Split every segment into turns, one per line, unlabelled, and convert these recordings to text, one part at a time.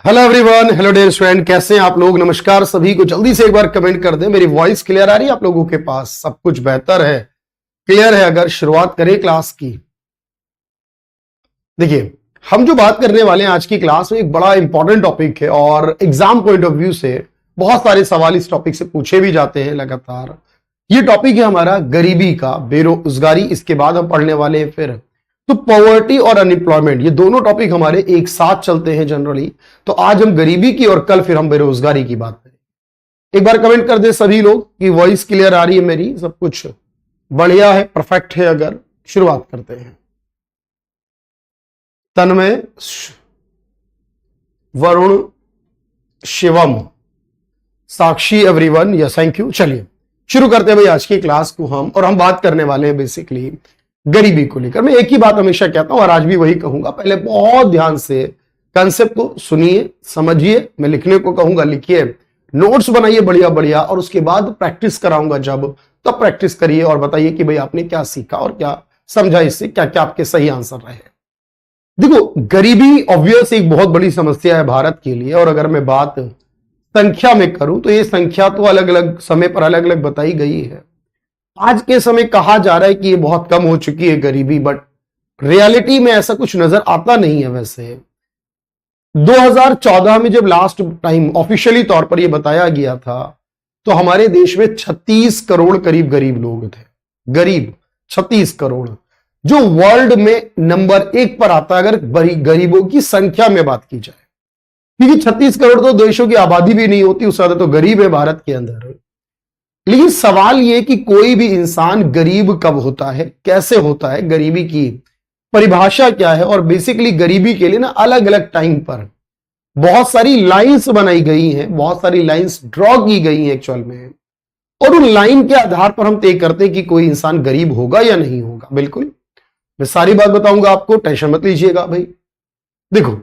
Hello everyone, hello dear student, कैसे हैं आप लोग। नमस्कार सभी को। जल्दी से एक बार कमेंट कर दें, मेरी वॉइस क्लियर आ रही है आप लोगों के पास? सब कुछ बेहतर है, क्लियर है। अगर शुरुआत करें क्लास की, देखिए हम जो बात करने वाले हैं आज की क्लास में एक बड़ा इंपॉर्टेंट टॉपिक है और एग्जाम पॉइंट ऑफ व्यू से बहुत सारे सवाल इस टॉपिक से पूछे भी जाते हैं लगातार। ये टॉपिक है हमारा गरीबी का, बेरोजगारी। इसके बाद हम पढ़ने वाले हैं फिर तो पॉवर्टी और अनएम्प्लॉयमेंट। ये दोनों टॉपिक हमारे एक साथ चलते हैं जनरली। तो आज हम गरीबी की और कल फिर हम बेरोजगारी की बात करें। एक बार कमेंट कर दे सभी लोग कि वॉइस क्लियर आ रही है मेरी, सब कुछ बढ़िया है, परफेक्ट है। अगर शुरुआत करते हैं। तन्मय, वरुण, शिवम, साक्षी, एवरीवन, यस थैंक यू। चलिए शुरू करते हैं भाई आज की क्लास को हम बात करने वाले हैं बेसिकली गरीबी को लेकर। मैं एक ही बात हमेशा कहता हूं और आज भी वही कहूंगा, पहले बहुत ध्यान से कंसेप्ट को सुनिए, समझिए। मैं लिखने को कहूंगा लिखिए, नोट्स बनाइए बढ़िया बढ़िया, और उसके बाद प्रैक्टिस कराऊंगा जब, तब प्रैक्टिस करिए और बताइए कि भाई आपने क्या सीखा और क्या समझा, इससे क्या क्या आपके सही आंसर रहे। देखो, गरीबी ऑब्वियस एक बहुत बड़ी समस्या है भारत के लिए। और अगर मैं बात संख्या में करूं तो ये संख्या तो अलग अलग समय पर अलग अलग बताई गई है। आज के समय कहा जा रहा है कि ये बहुत कम हो चुकी है गरीबी, बट रियलिटी में ऐसा कुछ नजर आता नहीं है। वैसे 2014 में जब लास्ट टाइम ऑफिशियली तौर पर यह बताया गया था तो हमारे देश में 36 करोड़ करीब गरीब लोग थे। गरीब 36 करोड़, जो वर्ल्ड में नंबर 1 पर आता है अगर गरीबों की संख्या में बात की जाए। क्योंकि 36 करोड़ तो देशों की आबादी भी नहीं होती, उससे ज्यादा तो गरीब है भारत के अंदर। लेकिन सवाल यह कि कोई भी इंसान गरीब कब होता है, कैसे होता है, गरीबी की परिभाषा क्या है। और बेसिकली गरीबी के लिए ना अलग अलग टाइम पर बहुत सारी लाइंस बनाई गई हैं, बहुत सारी लाइंस ड्रॉ की गई हैं एक्चुअल में। और उन लाइन के आधार पर हम तय करते हैं कि कोई इंसान गरीब होगा या नहीं होगा। बिल्कुल मैं सारी बात बताऊंगा आपको, टेंशन मत लीजिएगा भाई। देखो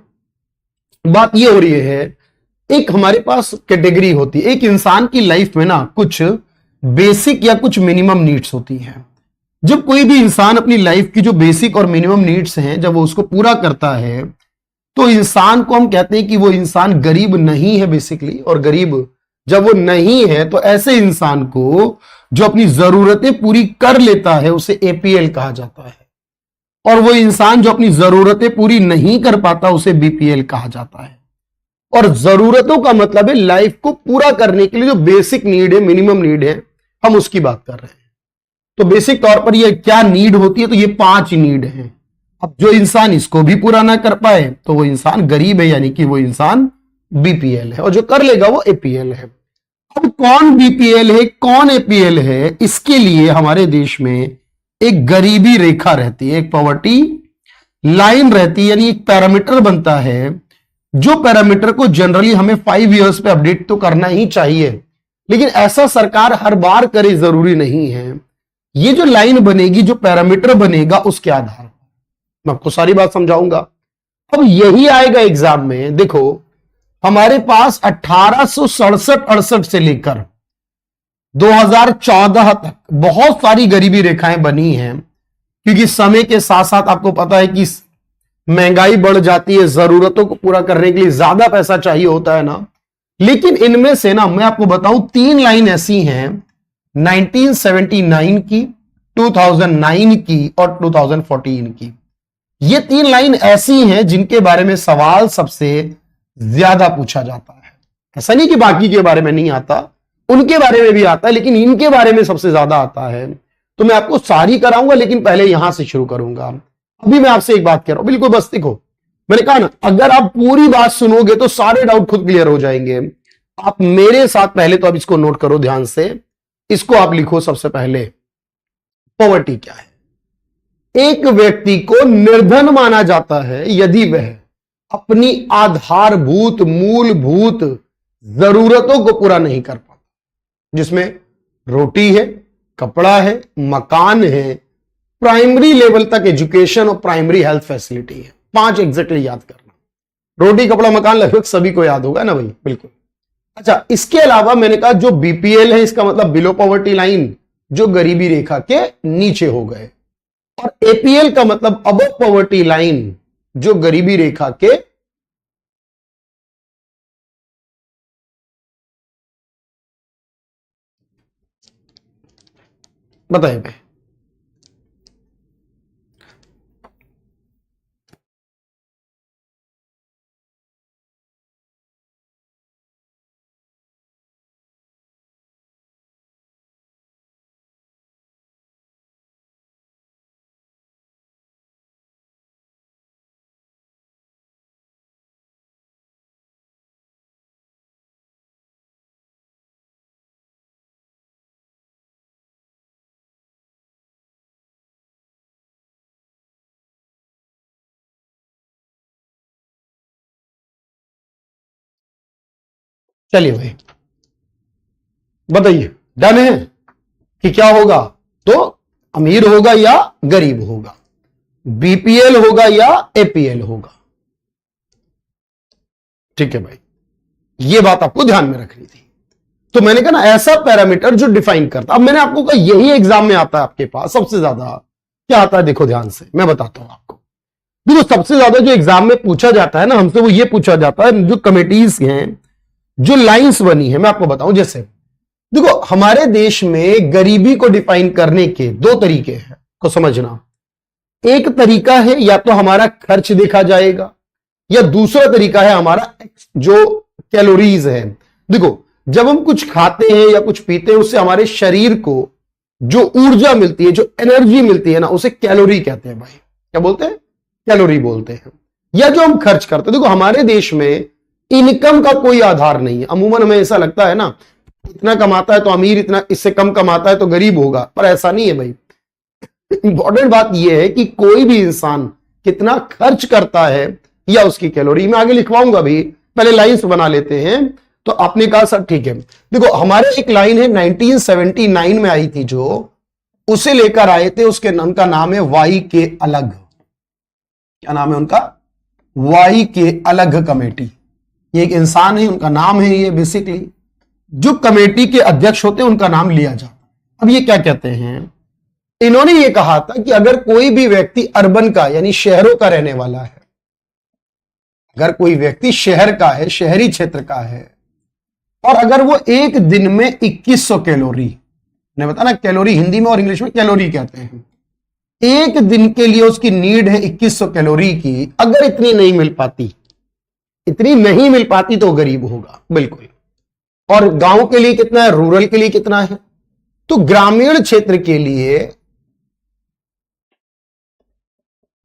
बात यह हो रही है, एक हमारे पास कैटेगरी होती है। एक इंसान की लाइफ में ना कुछ बेसिक या कुछ मिनिमम नीड्स होती हैं। जब कोई भी इंसान अपनी लाइफ की जो बेसिक और मिनिमम नीड्स हैं जब वो उसको पूरा करता है तो इंसान को हम कहते हैं कि वो इंसान गरीब नहीं है बेसिकली। और गरीब जब वो नहीं है तो ऐसे इंसान को जो अपनी जरूरतें पूरी कर लेता है उसे एपीएल कहा जाता है। और वो इंसान जो अपनी जरूरतें पूरी नहीं कर पाता उसे बीपीएल कहा जाता है। और जरूरतों का मतलब है लाइफ को पूरा करने के लिए जो बेसिक नीड है, मिनिमम नीड है, हम उसकी बात कर रहे हैं। तो बेसिक तौर पर ये क्या नीड होती है, तो ये 5 नीड है। अब जो इंसान इसको भी पूरा ना कर पाए तो वो इंसान गरीब है, यानी कि वो इंसान बीपीएल है। और जो कर लेगा वो एपीएल है। अब कौन बीपीएल है, कौन एपीएल है, इसके लिए हमारे देश में एक गरीबी रेखा रहती है, एक पॉवर्टी लाइन रहती है, यानी एक पैरामीटर बनता है। जो पैरामीटर को जनरली हमें 5 इयर्स पे अपडेट तो करना ही चाहिए, लेकिन ऐसा सरकार हर बार करे जरूरी नहीं है। ये जो लाइन बनेगी, जो पैरामीटर बनेगा, उसके आधार पर मैं आपको सारी बात समझाऊंगा। अब यही आएगा एग्जाम में। देखो हमारे पास 1867-68 से लेकर 2014 तक बहुत सारी गरीबी रेखाएं बनी हैं। क्योंकि समय के साथ साथ आपको पता है कि महंगाई बढ़ जाती है, जरूरतों को पूरा करने के लिए ज्यादा पैसा चाहिए होता है ना। लेकिन इनमें से ना मैं आपको बताऊं 3 लाइन ऐसी हैं, 1979 की, 2009 की और 2014 की। ये 3 लाइन ऐसी हैं जिनके बारे में सवाल सबसे ज्यादा पूछा जाता है। ऐसा नहीं कि बाकी के बारे में नहीं आता, उनके बारे में भी आता है, लेकिन इनके बारे में सबसे ज्यादा आता है। तो मैं आपको सारी कराऊंगा, लेकिन पहले यहां से शुरू करूंगा। अभी मैं आपसे एक बात कह रहा हूं, बिल्कुल बस देखो, मैंने कहा ना अगर आप पूरी बात सुनोगे तो सारे डाउट खुद क्लियर हो जाएंगे। आप मेरे साथ पहले तो अब इसको नोट करो ध्यान से, इसको आप लिखो। सबसे पहले पॉवर्टी क्या है। एक व्यक्ति को निर्धन माना जाता है यदि वह अपनी आधारभूत मूलभूत जरूरतों को पूरा नहीं कर पाता, जिसमें रोटी है, कपड़ा है, मकान है, प्राइमरी लेवल तक एजुकेशन और प्राइमरी हेल्थ फैसिलिटी है। 5 एग्जैक्टली याद करना। रोटी, कपड़ा, मकान लगभग सभी को याद होगा ना भाई, बिल्कुल। अच्छा, इसके अलावा मैंने कहा जो बीपीएल है इसका मतलब बिलो पॉवर्टी लाइन, जो गरीबी रेखा के नीचे हो गए। और एपीएल का मतलब अबव पॉवर्टी लाइन, जो गरीबी रेखा के बताइए भाई। चलिए भाई बताइए, डन है कि क्या होगा? तो अमीर होगा या गरीब होगा, बीपीएल होगा या एपीएल होगा। ठीक है भाई, ये बात आपको ध्यान में रखनी थी। तो मैंने कहा ना, ऐसा पैरामीटर जो डिफाइन करता। अब मैंने आपको कहा यही एग्जाम में आता है आपके पास सबसे ज्यादा। क्या आता है देखो ध्यान से, मैं बताता हूं आपको। देखो सबसे ज्यादा जो एग्जाम में पूछा जाता है ना हमसे, वो ये पूछा जाता है जो कमेटीज हैं, जो लाइंस बनी है। मैं आपको बताऊं, जैसे देखो हमारे देश में गरीबी को डिफाइन करने के दो तरीके हैं को समझना। एक तरीका है या तो हमारा खर्च देखा जाएगा, या दूसरा तरीका है हमारा जो कैलोरीज है। देखो जब हम कुछ खाते हैं या कुछ पीते हैं, उससे हमारे शरीर को जो ऊर्जा मिलती है, जो एनर्जी मिलती है ना, उसे कैलोरी कहते हैं भाई। क्या बोलते हैं? कैलोरी बोलते हैं। या जो हम खर्च करते हैं, देखो हमारे देश में इनकम का कोई आधार नहीं है। अमूमन हमें ऐसा लगता है ना, इतना कमाता है तो अमीर, इतना इससे कम कमाता है तो गरीब होगा, पर ऐसा नहीं है भाई। इंपॉर्टेंट बात यह है कि कोई भी इंसान कितना खर्च करता है या उसकी कैलोरी। मैं आगे लिखवाऊंगा भी, पहले लाइंस बना लेते हैं। तो आपने कहा सर ठीक है। देखो हमारे एक लाइन है 1979 में आई थी, जो उसे लेकर आए थे, उसके नाम का नाम है वाई के अलग। क्या नाम है उनका? वाई के अलग कमेटी। ये एक इंसान है, उनका नाम है ये। बेसिकली जो कमेटी के अध्यक्ष होते हैं उनका नाम लिया जाता है। अब ये क्या कहते हैं, इन्होंने ये कहा था कि अगर कोई भी व्यक्ति अर्बन का यानी शहरों का रहने वाला है, अगर कोई व्यक्ति शहर का है, शहरी क्षेत्र का है, और अगर वो एक दिन में 2100 कैलोरी, ने बताना कैलोरी हिंदी में और इंग्लिश में कैलोरी कहते हैं, एक दिन के लिए उसकी नीड है 2100 कैलोरी की। अगर इतनी नहीं मिल पाती तो गरीब होगा बिल्कुल। और गांव के लिए कितना है, रूरल के लिए कितना है? तो ग्रामीण क्षेत्र के लिए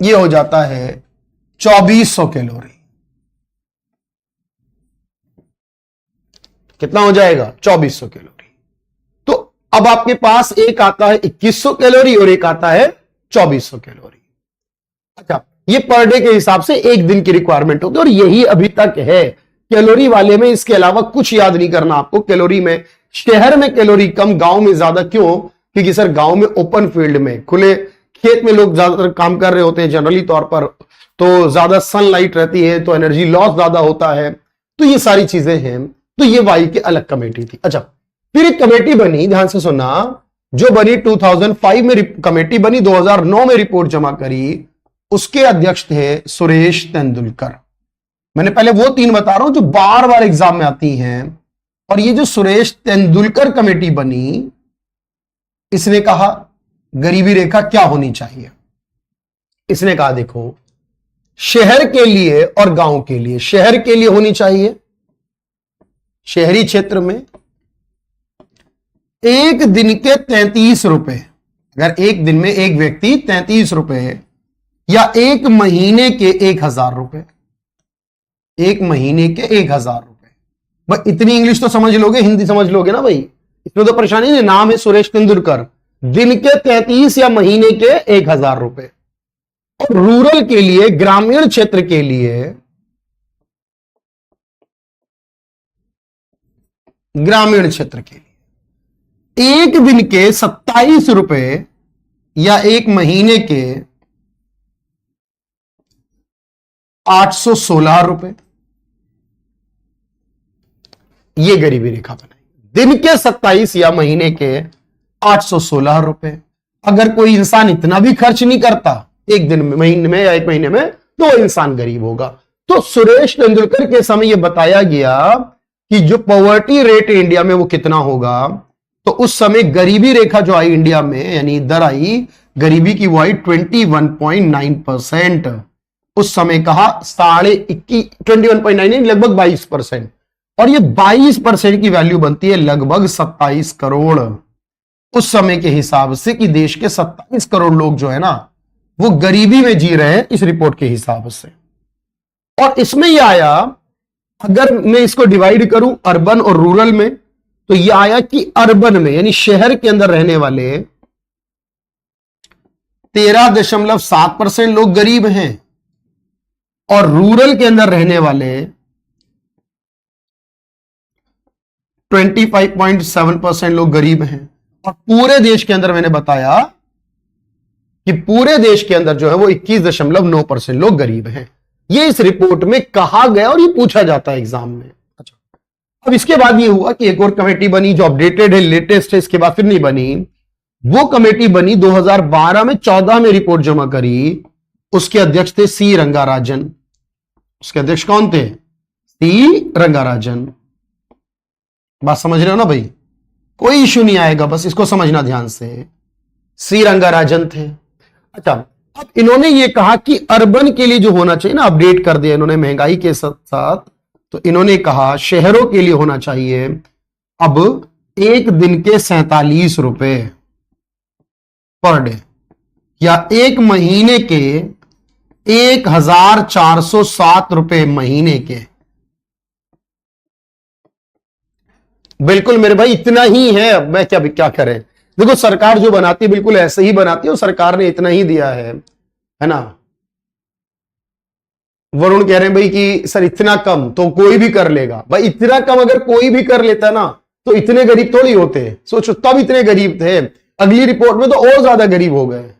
यह हो जाता है 2400 कैलोरी। कितना हो जाएगा? 2400 कैलोरी। तो अब आपके पास एक आता है 2100 कैलोरी और एक आता है 2400 कैलोरी। अच्छा, ये पर डे के हिसाब से एक दिन की रिक्वायरमेंट होती है, और यही अभी तक है कैलोरी वाले में। इसके अलावा कुछ याद नहीं करना आपको कैलोरी में। शहर में कैलोरी कम, गांव में ज्यादा। क्यों? क्योंकि सर गांव में ओपन फील्ड में, खुले खेत में लोग ज्यादातर काम कर रहे होते हैं जनरली तौर पर, तो ज्यादा सनलाइट रहती है, तो एनर्जी लॉस ज्यादा होता है। तो ये सारी चीजें हैं। तो ये वाई की अलग कमेटी थी। अच्छा, फिर एक कमेटी बनी, ध्यान से सुनना, जो बनी 2005 में कमेटी बनी, 2009 में रिपोर्ट जमा करी। उसके अध्यक्ष थे सुरेश तेंदुलकर। मैंने पहले वो तीन बता रहा हूं जो बार बार एग्जाम में आती हैं। और ये जो सुरेश तेंदुलकर कमेटी बनी, इसने कहा गरीबी रेखा क्या होनी चाहिए। इसने कहा देखो, शहर के लिए और गांव के लिए, शहर के लिए होनी चाहिए, शहरी क्षेत्र में एक दिन के 33 रुपए। अगर एक दिन में एक व्यक्ति 33 रुपए, या एक महीने के 1000 रुपए, एक महीने के 1000 रुपए। भाई इतनी इंग्लिश तो समझ लोगे, हिंदी समझ लोगे ना भाई, इसमें तो परेशानी नहीं। नाम है सुरेश तेंदुलकर। दिन के 33 या महीने के 1000 रुपए। और रूरल के लिए, ग्रामीण क्षेत्र के लिए, ग्रामीण क्षेत्र के लिए एक दिन के 27 रुपए या एक महीने के 816 रुपए, ये गरीबी रेखा बनाई। दिन के 27 या महीने के 816 रुपए। अगर कोई इंसान इतना भी खर्च नहीं करता एक दिन में, महीने में या एक महीने में, तो इंसान गरीब होगा। तो सुरेश तेंदुलकर के समय यह बताया गया कि जो पॉवर्टी रेट इंडिया में वो कितना होगा, तो उस समय गरीबी रेखा जो आई इंडिया में, यानी दर आई गरीबी की, वो आई 21.9%। उस समय कहा 21.9 लगभग 22%, और ये 22% की वैल्यू बनती है लगभग 27 करोड़ उस समय के हिसाब से, कि देश के 27 करोड़ लोग जो है ना वो गरीबी में जी रहे हैं इस रिपोर्ट के हिसाब से। और इसमें यह आया, अगर मैं इसको डिवाइड करूं अर्बन और रूरल में, तो यह आया कि अर्बन में यानी शहर के अंदर रहने वाले 13.7% लोग गरीब हैं, और रूरल के अंदर रहने वाले 25.7% लोग गरीब हैं। और पूरे देश के अंदर मैंने बताया कि पूरे देश के अंदर जो है वो 21.9% लोग गरीब हैं। ये इस रिपोर्ट में कहा गया और ये पूछा जाता है एग्जाम में। अच्छा, अब इसके बाद ये हुआ कि एक और कमेटी बनी जो अपडेटेड है, लेटेस्ट है, इसके बाद फिर नहीं बनी। वो कमेटी बनी 2012 में, 14 में रिपोर्ट जमा करी। उसके अध्यक्ष थे सी रंगाराजन। उसके अध्यक्ष कौन थे? सी रंगाराजन। बात समझ रहे हो ना भाई? कोई इश्यू नहीं आएगा, बस इसको समझना ध्यान से। सी रंगाराजन थे। अच्छा, अब इन्होंने ये कहा कि अर्बन के लिए जो होना चाहिए ना, अपडेट कर दिया इन्होंने महंगाई के साथ साथ। तो इन्होंने कहा शहरों के लिए होना चाहिए अब एक दिन के 47 रुपए पर डे, या एक महीने के 1407 रुपए महीने के। बिल्कुल मेरे भाई, इतना ही है। अब मैं क्या करें? देखो, सरकार जो बनाती है बिल्कुल ऐसे ही बनाती है, और सरकार ने इतना ही दिया है ना। वरुण कह रहे हैं भाई कि सर इतना कम तो कोई भी कर लेगा। भाई इतना कम अगर कोई भी कर लेता ना तो इतने गरीब थोड़ी होते। सोचो, तब इतने गरीब थे, अगली रिपोर्ट में तो और ज्यादा गरीब हो गए।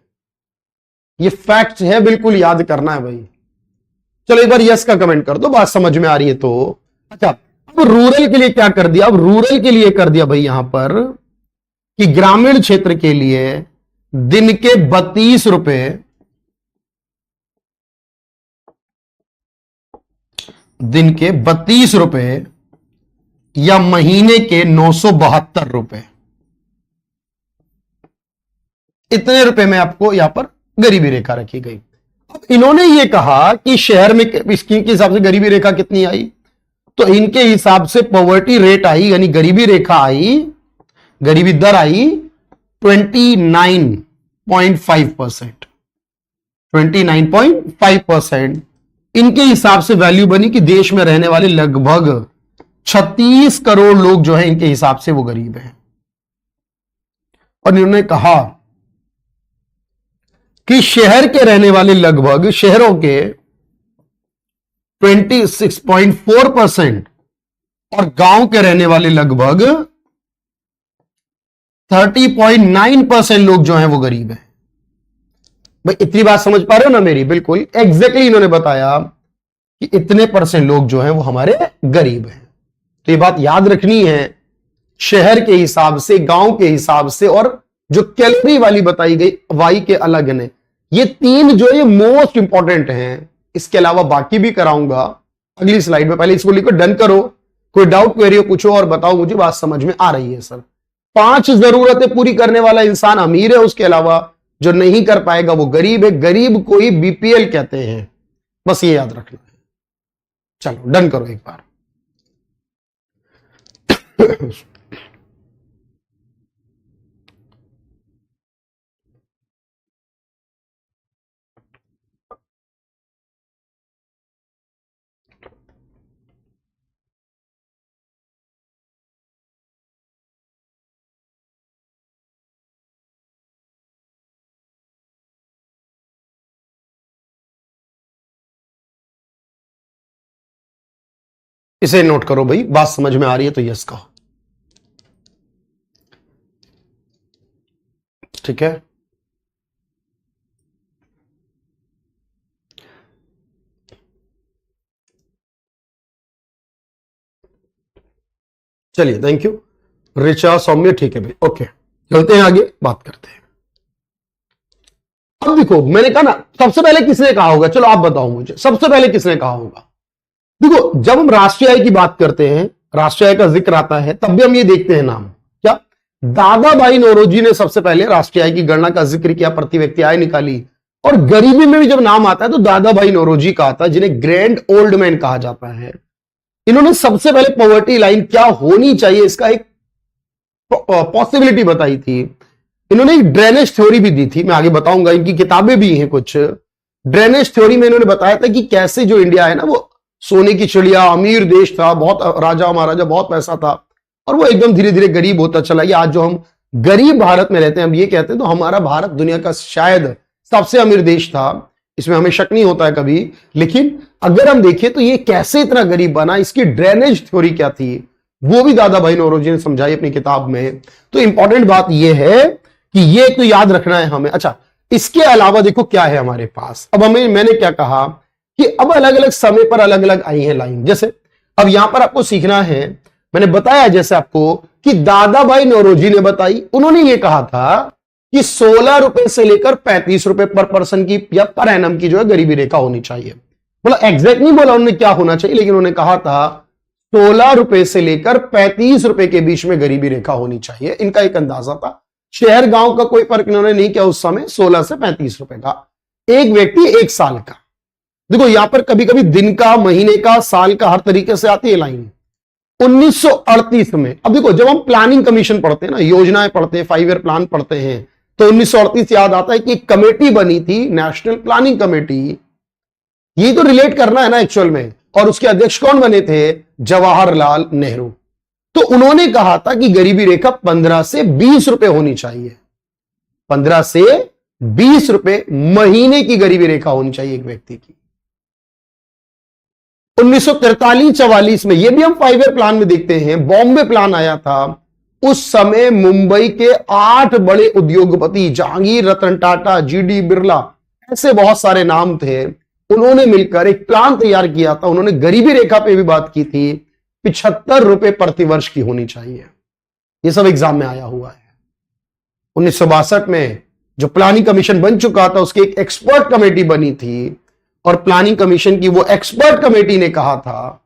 ये फैक्ट है, बिल्कुल याद करना है भाई। चलो एक बार यस का कमेंट कर दो, बात समझ में आ रही है तो। अच्छा, अब रूरल के लिए क्या कर दिया? अब रूरल के लिए कर दिया भाई यहां पर कि ग्रामीण क्षेत्र के लिए दिन के 32 रुपए, दिन के 32 रुपए या महीने के 972 रुपए, इतने रुपए में आपको यहां पर गरीबी रेखा रखी गई। अब इन्होंने ये कहा कि शहर में इसके हिसाब से गरीबी रेखा कितनी आई, तो इनके हिसाब से पॉवर्टी रेट आई, यानी गरीबी रेखा आई, गरीबी दर आई 29.5%। 29.5% इनके हिसाब से वैल्यू बनी कि देश में रहने वाले लगभग 36 करोड़ लोग जो है इनके हिसाब से वो गरीब हैं। और इन्होंने कहा कि शहर के रहने वाले लगभग, शहरों के 26.4% और गांव के रहने वाले लगभग 30.9% लोग जो हैं वो गरीब हैं। भाई इतनी बात समझ पा रहे हो ना मेरी? बिल्कुल एग्जैक्टली इन्होंने बताया कि इतने % लोग जो हैं वो हमारे गरीब हैं। तो ये बात याद रखनी है, शहर के हिसाब से, गांव के हिसाब से, और जो कैलोरी वाली बताई गई वाई के अलग ने, ये 3 जो ये मोस्ट इंपॉर्टेंट हैं। इसके अलावा बाकी भी कराऊंगा अगली स्लाइड में। पहले इसको लिखो, डन करो। कोई डाउट क्वेरी हो पूछो और बताओ मुझे, बात समझ में आ रही है सर? 5 जरूरतें पूरी करने वाला इंसान अमीर है, उसके अलावा जो नहीं कर पाएगा वो गरीब है। गरीब को ही बीपीएल कहते हैं, बस ये याद रखना है। चलो डन करो एक बार। इसे नोट करो भाई, बात समझ में आ रही है तो यस कहो। ठीक है, चलिए थैंक यू रिचा, सौम्य। ठीक है भाई, ओके चलते हैं आगे, बात करते हैं। अब देखो, मैंने कहा ना सबसे पहले किसने कहा होगा, चलो आप बताओ मुझे, सबसे पहले किसने कहा होगा? देखो, जब हम राष्ट्रीय आय की बात करते हैं, राष्ट्रीय आय का जिक्र आता है, तब भी हम ये देखते हैं नाम क्या, दादा भाई नौरोजी ने सबसे पहले राष्ट्रीय आय की गणना का जिक्र किया, प्रति व्यक्ति आय निकाली, और गरीबी में भी जब नाम आता है तो दादा भाई नौरोजी का आता है, जिन्हें ग्रैंड ओल्ड मैन कहा जाता है। इन्होंने सबसे पहले पॉवर्टी लाइन क्या होनी चाहिए इसका एक पॉसिबिलिटी बताई थी। इन्होंने एक ड्रेनेज थ्योरी भी दी थी, मैं आगे बताऊंगा, इनकी किताबें भी हैं कुछ। ड्रेनेज थ्योरी में इन्होंने बताया था कि कैसे जो इंडिया है ना वो सोने की चिड़िया, अमीर देश था, बहुत राजा महाराजा, बहुत पैसा था, और वो एकदम धीरे धीरे गरीब होता चला गया। आज जो हम गरीब भारत में रहते हैं, हम ये कहते हैं, तो हमारा भारत दुनिया का शायद सबसे अमीर देश था, इसमें हमें शक नहीं होता है कभी। लेकिन अगर हम देखें तो ये कैसे इतना गरीब बना, इसकी ड्रेनेज थ्योरी क्या थी, वो भी दादा भाई नौरोजी ने समझाई अपनी किताब में। तो इंपॉर्टेंट बात यह है कि ये तो याद रखना है हमें। अच्छा, इसके अलावा देखो क्या है हमारे पास। अब मैंने क्या कहा कि अब अलग अलग समय पर अलग अलग आई है लाइन। जैसे अब यहां पर आपको सीखना है, मैंने बताया जैसे आपको कि दादा भाई नौरोजी ने बताई, उन्होंने ये कहा था कि 16 रुपए से लेकर 35 रुपए पर पर्सन की या पर एनम की जो है गरीबी रेखा होनी चाहिए। मतलब एग्जैक्ट नहीं बोला उन्होंने क्या होना चाहिए, लेकिन उन्होंने कहा था 16 रुपए से लेकर 35 रुपए के बीच में गरीबी रेखा होनी चाहिए। इनका एक अंदाजा था, शहर गांव का कोई फर्क इन्होंने नहीं किया उस समय, 16 से 35 रुपए का एक व्यक्ति एक साल का। देखो यहां पर कभी कभी दिन का, महीने का, साल का, हर तरीके से आती है लाइन। 1938 में, अब देखो जब हम प्लानिंग कमीशन पढ़ते हैं ना, योजनाएं पढ़ते हैं, 5 ईयर प्लान पढ़ते हैं, तो 1938 याद आता है कि एक कमेटी बनी थी, नेशनल प्लानिंग कमेटी। यही तो रिलेट करना है ना एक्चुअल में। और उसके अध्यक्ष कौन बने थे? जवाहरलाल नेहरू। तो उन्होंने कहा था कि गरीबी रेखा 15 से 20 रुपए होनी चाहिए। 15 से 20 रुपए महीने की गरीबी रेखा होनी चाहिए एक व्यक्ति की। 1943-44 में, यह भी हम 5 ईयर प्लान में देखते हैं, बॉम्बे प्लान आया था। उस समय मुंबई के 8 बड़े उद्योगपति, जहांगीर, रतन टाटा, जीडी बिरला, ऐसे बहुत सारे नाम थे, उन्होंने मिलकर एक प्लान तैयार किया था। उन्होंने गरीबी रेखा पे भी बात की थी, 75 रुपए प्रति वर्ष की होनी चाहिए। यह सब एग्जाम में आया हुआ है। 1962 में जो प्लानिंग कमीशन बन चुका था, उसकी एक एक्सपर्ट कमेटी बनी थी, और प्लानिंग कमीशन की वो एक्सपर्ट कमेटी ने कहा था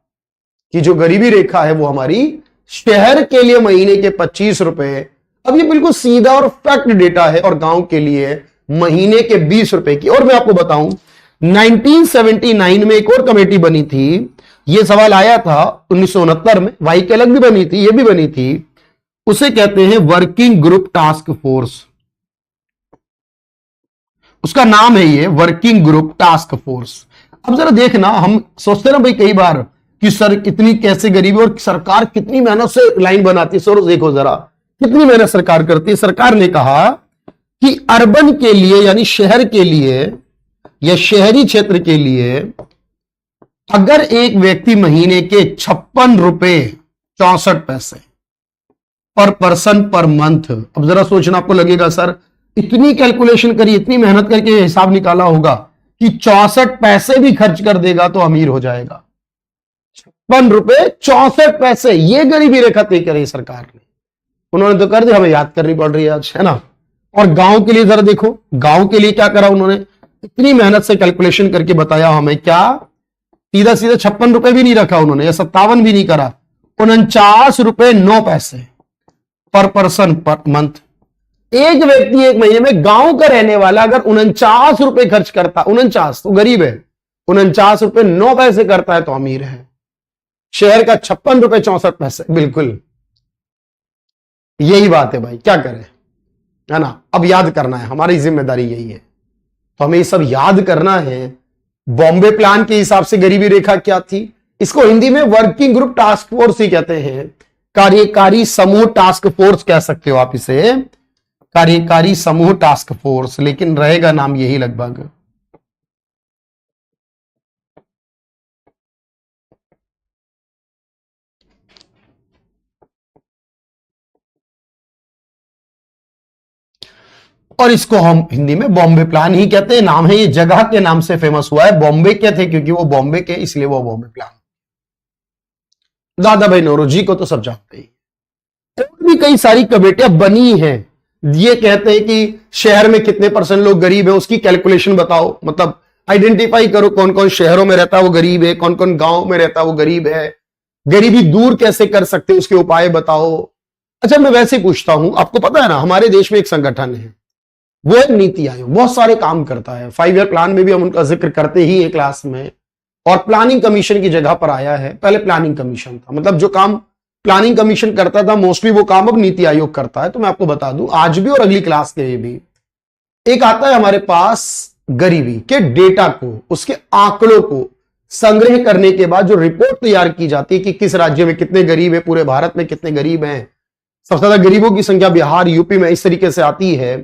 कि जो गरीबी रेखा है वो हमारी शहर के लिए महीने के 25 रुपए, अब ये बिल्कुल सीधा और फैक्ट डेटा है, और गांव के लिए महीने के 20 रुपए की। और मैं आपको बताऊं, 1979 में एक और कमेटी बनी थी, यह सवाल आया था 1969 में, वाई के अलग भी बनी थी, यह भी बनी थी, उसे कहते हैं वर्किंग ग्रुप टास्क फोर्स। उसका नाम है ये वर्किंग ग्रुप टास्क फोर्स। अब जरा देखना, हम सोचते ना भाई कई बार कि सर कितनी कैसे गरीबी, और सरकार कितनी मेहनत से लाइन बनाती है। सर देखो जरा कितनी मेहनत सरकार करती है। सरकार ने कहा कि अर्बन के लिए, यानी शहर के लिए या शहरी क्षेत्र के लिए, अगर एक व्यक्ति महीने के 56 रुपए 64 पैसे पर पर्सन पर मंथ, अब जरा सोचना, आपको लगेगा सर इतनी कैलकुलेशन करी, इतनी मेहनत करके हिसाब निकाला होगा कि 64 पैसे भी खर्च कर देगा तो अमीर हो जाएगा। 56 रुपए 64 पैसे, ये गरीबी रेखा तय करी सरकार ने। उन्होंने तो कर दिया, हमें याद करनी पड़ रही है आज, है ना। और गांव के लिए जरा देखो, गांव के लिए क्या करा उन्होंने, इतनी मेहनत से कैलकुलेशन करके बताया हमें, क्या सीधा सीधा 56 रुपए भी नहीं रखा उन्होंने, या 57 भी नहीं करा, 49 रुपए 9 पैसे पर पर्सन पर मंथ। एक व्यक्ति एक महीने में, गांव का रहने वाला, अगर 49 रुपए खर्च करता, 49 तो गरीब है, 49 रुपए 9 पैसे करता है तो अमीर है। शहर का 56 रुपए 64 पैसे, बिल्कुल यही बात है भाई, क्या करें, है ना। अब याद करना है, हमारी जिम्मेदारी यही है, तो हमें ये सब याद करना है। बॉम्बे प्लान के हिसाब से गरीबी रेखा क्या थी, इसको हिंदी में वर्किंग ग्रुप टास्क फोर्स ही कहते हैं, कार्यकारी समूह टास्क फोर्स कह सकते हो आप इसे, कार्यकारी समूह टास्क फोर्स, लेकिन रहेगा नाम यही लगभग। और इसको हम हिंदी में बॉम्बे प्लान ही कहते हैं। नाम है, ये जगह के नाम से फेमस हुआ है। बॉम्बे के थे क्योंकि वो बॉम्बे के, इसलिए वो बॉम्बे प्लान। दादा भाई नौरोजी को तो सब जानते ही। और भी कई सारी कमेटियां बनी हैं, ये कहते हैं कि शहर में कितने % लोग गरीब है, उसकी कैलकुलेशन बताओ, मतलब आइडेंटिफाई करो कौन कौन शहरों में रहता है वो गरीब है, कौन कौन गांव में रहता है वो गरीब है, गरीबी दूर कैसे कर सकते हैं उसके उपाय बताओ। अच्छा, मैं वैसे पूछता हूं, आपको पता है ना हमारे देश में एक संगठन है, वो है नीति आयोग, बहुत सारे काम करता है। 5 ईयर प्लान में भी हम उनका जिक्र करते ही हैं क्लास में, और प्लानिंग कमीशन की जगह पर आया है। पहले प्लानिंग कमीशन था, मतलब जो काम प्लानिंग कमीशन करता था मोस्टली वो काम अब नीति आयोग करता है। तो मैं आपको बता दूं आज भी और अगली क्लास के लिए भी एक आता है हमारे पास गरीबी के डेटा को, उसके आंकड़ों को संग्रह करने के बाद जो रिपोर्ट तैयार की जाती है कि किस राज्य में कितने गरीब है, पूरे भारत में कितने गरीब हैं, सबसे ज्यादा गरीबों की संख्या बिहार यूपी में इस तरीके से आती है।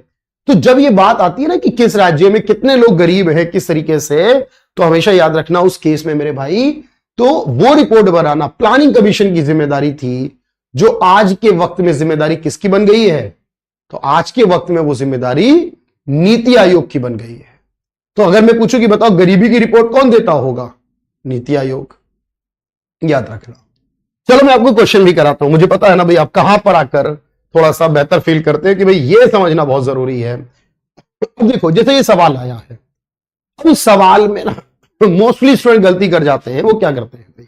तो जब ये बात आती है ना कि किस राज्य में कितने लोग गरीब हैं किस तरीके से, तो हमेशा याद रखना उस केस में मेरे भाई, तो वो रिपोर्ट बनाना प्लानिंग कमीशन की जिम्मेदारी थी, जो आज के वक्त में जिम्मेदारी किसकी बन गई है? तो आज के वक्त में वो जिम्मेदारी नीति आयोग की बन गई है। तो अगर मैं पूछूं कि बताओ गरीबी की रिपोर्ट कौन देता होगा? नीति आयोग, याद रखना। चलो मैं आपको क्वेश्चन भी कराता हूं, मुझे पता है ना भाई आप कहां पर आकर थोड़ा सा बेहतर फील करते हैं कि भाई ये समझना बहुत जरूरी है। अब देखो जैसे ये सवाल आया है, अब इस सवाल में ना मोस्टली स्टूडेंट गलती कर जाते हैं। वो क्या करते हैं भाई,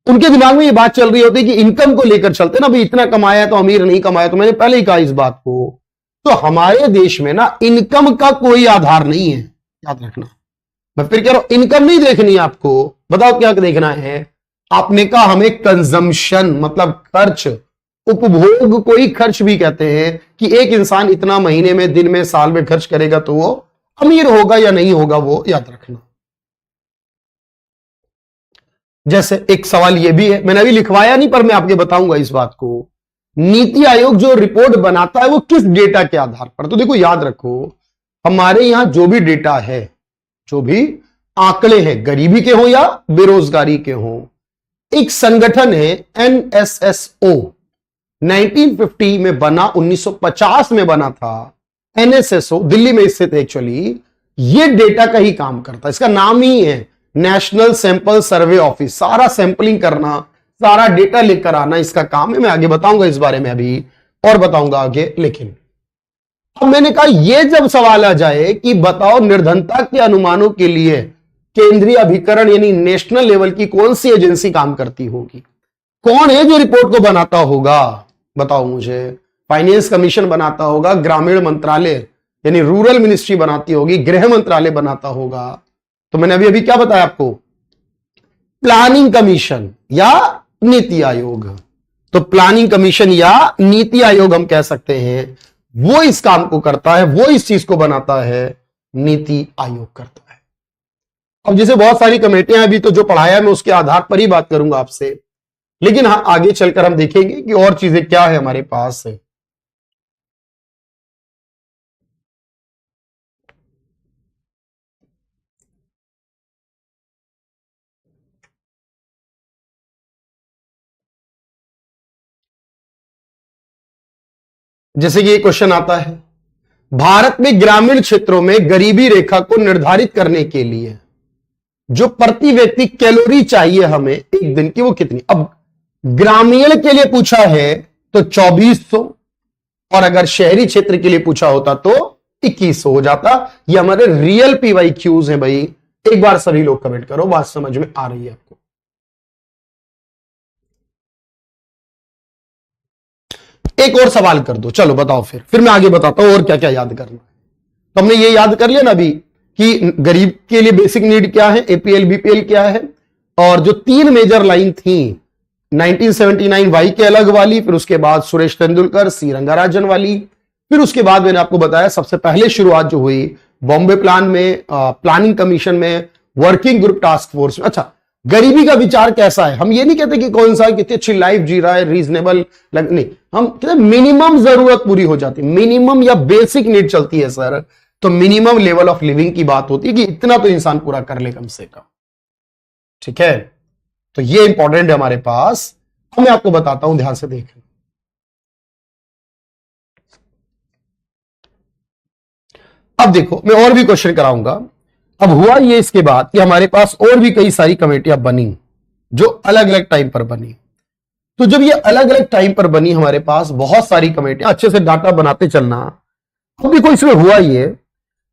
उनके दिमाग में ये बात चल रही होती है कि इनकम को लेकर चलते ना, भाई इतना कमाया तो अमीर नहीं कमाया। तो मैंने पहले ही कहा इस बात को, तो हमारे देश में ना इनकम का कोई आधार नहीं है, याद रखना। मैं फिर कह रहा हूं इनकम नहीं देखनी आपको, बताओ क्या देखना है? आपने कहा हमें कंजम्पशन मतलब खर्च, उपभोग को ही खर्च भी कहते हैं, कि एक इंसान इतना महीने में, दिन में, साल में खर्च करेगा तो वो अमीर होगा या नहीं होगा, वो याद रखना। जैसे एक सवाल ये भी है, मैंने अभी लिखवाया नहीं पर मैं आपको बताऊंगा इस बात को, नीति आयोग जो रिपोर्ट बनाता है वो किस डेटा के आधार पर? तो देखो याद रखो, हमारे यहां जो भी डेटा है, जो भी आंकड़े हैं, गरीबी के हो या बेरोजगारी के हो, एक संगठन है एनएसएसओ, 1950 में बना, 1950 में बना था एनएसएसओ, दिल्ली में स्थित एक्चुअली ये डेटा का ही काम करता है। इसका नाम ही है नेशनल सैंपल सर्वे ऑफिस। सारा सैंपलिंग करना, सारा डेटा लेकर आना इसका काम है। मैं आगे बताऊंगा इस बारे में अभी, और बताऊंगा आगे। लेकिन अब मैंने कहा यह जब सवाल आ जाए कि बताओ निर्धनता के अनुमानों के लिए केंद्रीय अभिकरण यानी नेशनल लेवल की कौन सी एजेंसी काम करती होगी, कौन है जो रिपोर्ट को बनाता होगा, बताओ मुझे। फाइनेंस कमीशन बनाता होगा, ग्रामीण मंत्रालय यानी रूरल मिनिस्ट्री बनाती होगी, गृह मंत्रालय बनाता होगा। तो मैंने अभी अभी क्या बताया आपको, प्लानिंग कमीशन या नीति आयोग। तो प्लानिंग कमीशन या नीति आयोग हम कह सकते हैं, वो इस काम को करता है, वो इस चीज को बनाता है, नीति आयोग करता है। अब जैसे बहुत सारी कमेटियां अभी तो जो पढ़ाया मैं उसके आधार पर ही बात करूंगा आपसे, लेकिन हाँ आगे चलकर हम देखेंगे कि और चीजें क्या है हमारे पास है। जैसे कि ये क्वेश्चन आता है, भारत में ग्रामीण क्षेत्रों में गरीबी रेखा को निर्धारित करने के लिए जो प्रति व्यक्ति कैलोरी चाहिए हमें एक दिन की, वो कितनी? अब ग्रामीण के लिए पूछा है तो 2400, और अगर शहरी क्षेत्र के लिए पूछा होता तो 2100 हो जाता। ये हमारे रियल PYQs हैं भाई। एक बार सभी लोग कमेंट करो, बात समझ में आ रही है आपको? एक और सवाल कर दो, चलो बताओ, फिर मैं आगे बताता हूं और क्या क्या याद करना है। तो हमने ये याद कर लिया ना अभी कि गरीब के लिए बेसिक नीड क्या है, APL BPL क्या है, और जो 3 मेजर लाइन थी 1979 वाई के अलग वाली, फिर उसके बाद सुरेश तेंदुलकर सी रंगाराजन वाली, फिर उसके बाद मैंने आपको बताया सबसे पहले शुरुआत जो हुई बॉम्बे प्लान में, प्लानिंग कमीशन में, वर्किंग ग्रुप टास्क फोर्स में। अच्छा, गरीबी का विचार कैसा है? हम ये नहीं कहते कि कौन सा कितनी अच्छी लाइफ जी रहा है, रीजनेबल, नहीं, हम कहते मिनिमम जरूरत पूरी हो जाती है, मिनिमम या बेसिक नीड चलती है सर। तो मिनिमम लेवल ऑफ लिविंग की बात होती है कि इतना तो इंसान पूरा कर ले कम से कम, ठीक है? तो ये इंपॉर्टेंट है हमारे पास। मैं आपको बताता हूं, ध्यान से देखें। अब देखो मैं और भी क्वेश्चन कराऊंगा। अब हुआ ये इसके बाद कि हमारे पास और भी कई सारी कमेटियां बनी जो अलग अलग टाइम पर बनी। तो जब ये अलग अलग टाइम पर बनी हमारे पास बहुत सारी कमेटियां, अच्छे से डाटा बनाते चलना। अब देखो इसमें हुआ ये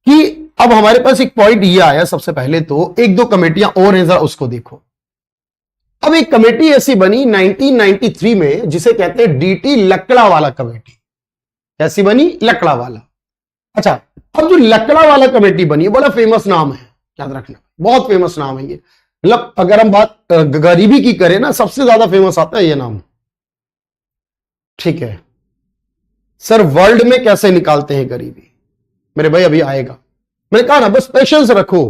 कि अब हमारे पास एक पॉइंट ये आया, सबसे पहले तो एक दो कमेटियां और हैं, जरा उसको देखो। अब एक कमेटी ऐसी बनी 1993 में जिसे कहते हैं डीटी लकड़ावाला कमेटी। कैसी बनी? लकड़ावाला। अच्छा, अब जो लकड़ावाला कमेटी बनी है बड़ा फेमस नाम है, याद रखना, बहुत फेमस नाम है ये। मतलब अगर हम बात गरीबी की करें ना, सबसे ज्यादा फेमस आता है ये नाम। ठीक है सर, वर्ल्ड में कैसे निकालते हैं गरीबी? मेरे भाई अभी आएगा। मैंने कहा ना, बस पेशेंस रखो,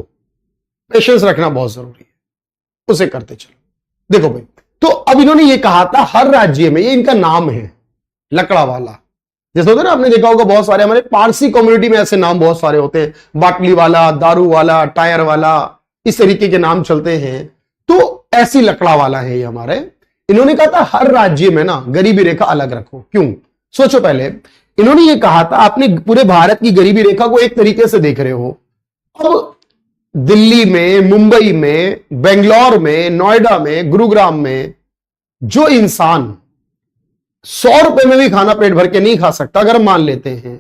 पेशेंस रखना बहुत जरूरी है, उसे करते चलो। देखो भाई, तो अब इन्होंने ये कहा था हर राज्य में, ये इनका नाम है लकड़ावाला। जैसे होता है ना, आपने देखा होगा बहुत सारे हमारे पारसी कम्युनिटी में ऐसे नाम बहुत सारे होते हैं, बाटली वाला, दारू वाला, टायर वाला, इस तरीके के नाम चलते हैं। तो ऐसी लकड़ावाला है ये हमारे। इन्होंने कहा था हर राज्य में ना गरीबी रेखा अलग रखो। क्यों? सोचो पहले, इन्होंने ये कहा था आपने पूरे भारत की गरीबी रेखा को एक तरीके से देख रहे हो। अब दिल्ली में, मुंबई में, बेंगलोर में, नोएडा में, गुरुग्राम में जो इंसान 100 रुपए में भी खाना पेट भर के नहीं खा सकता, अगर हम मान लेते हैं,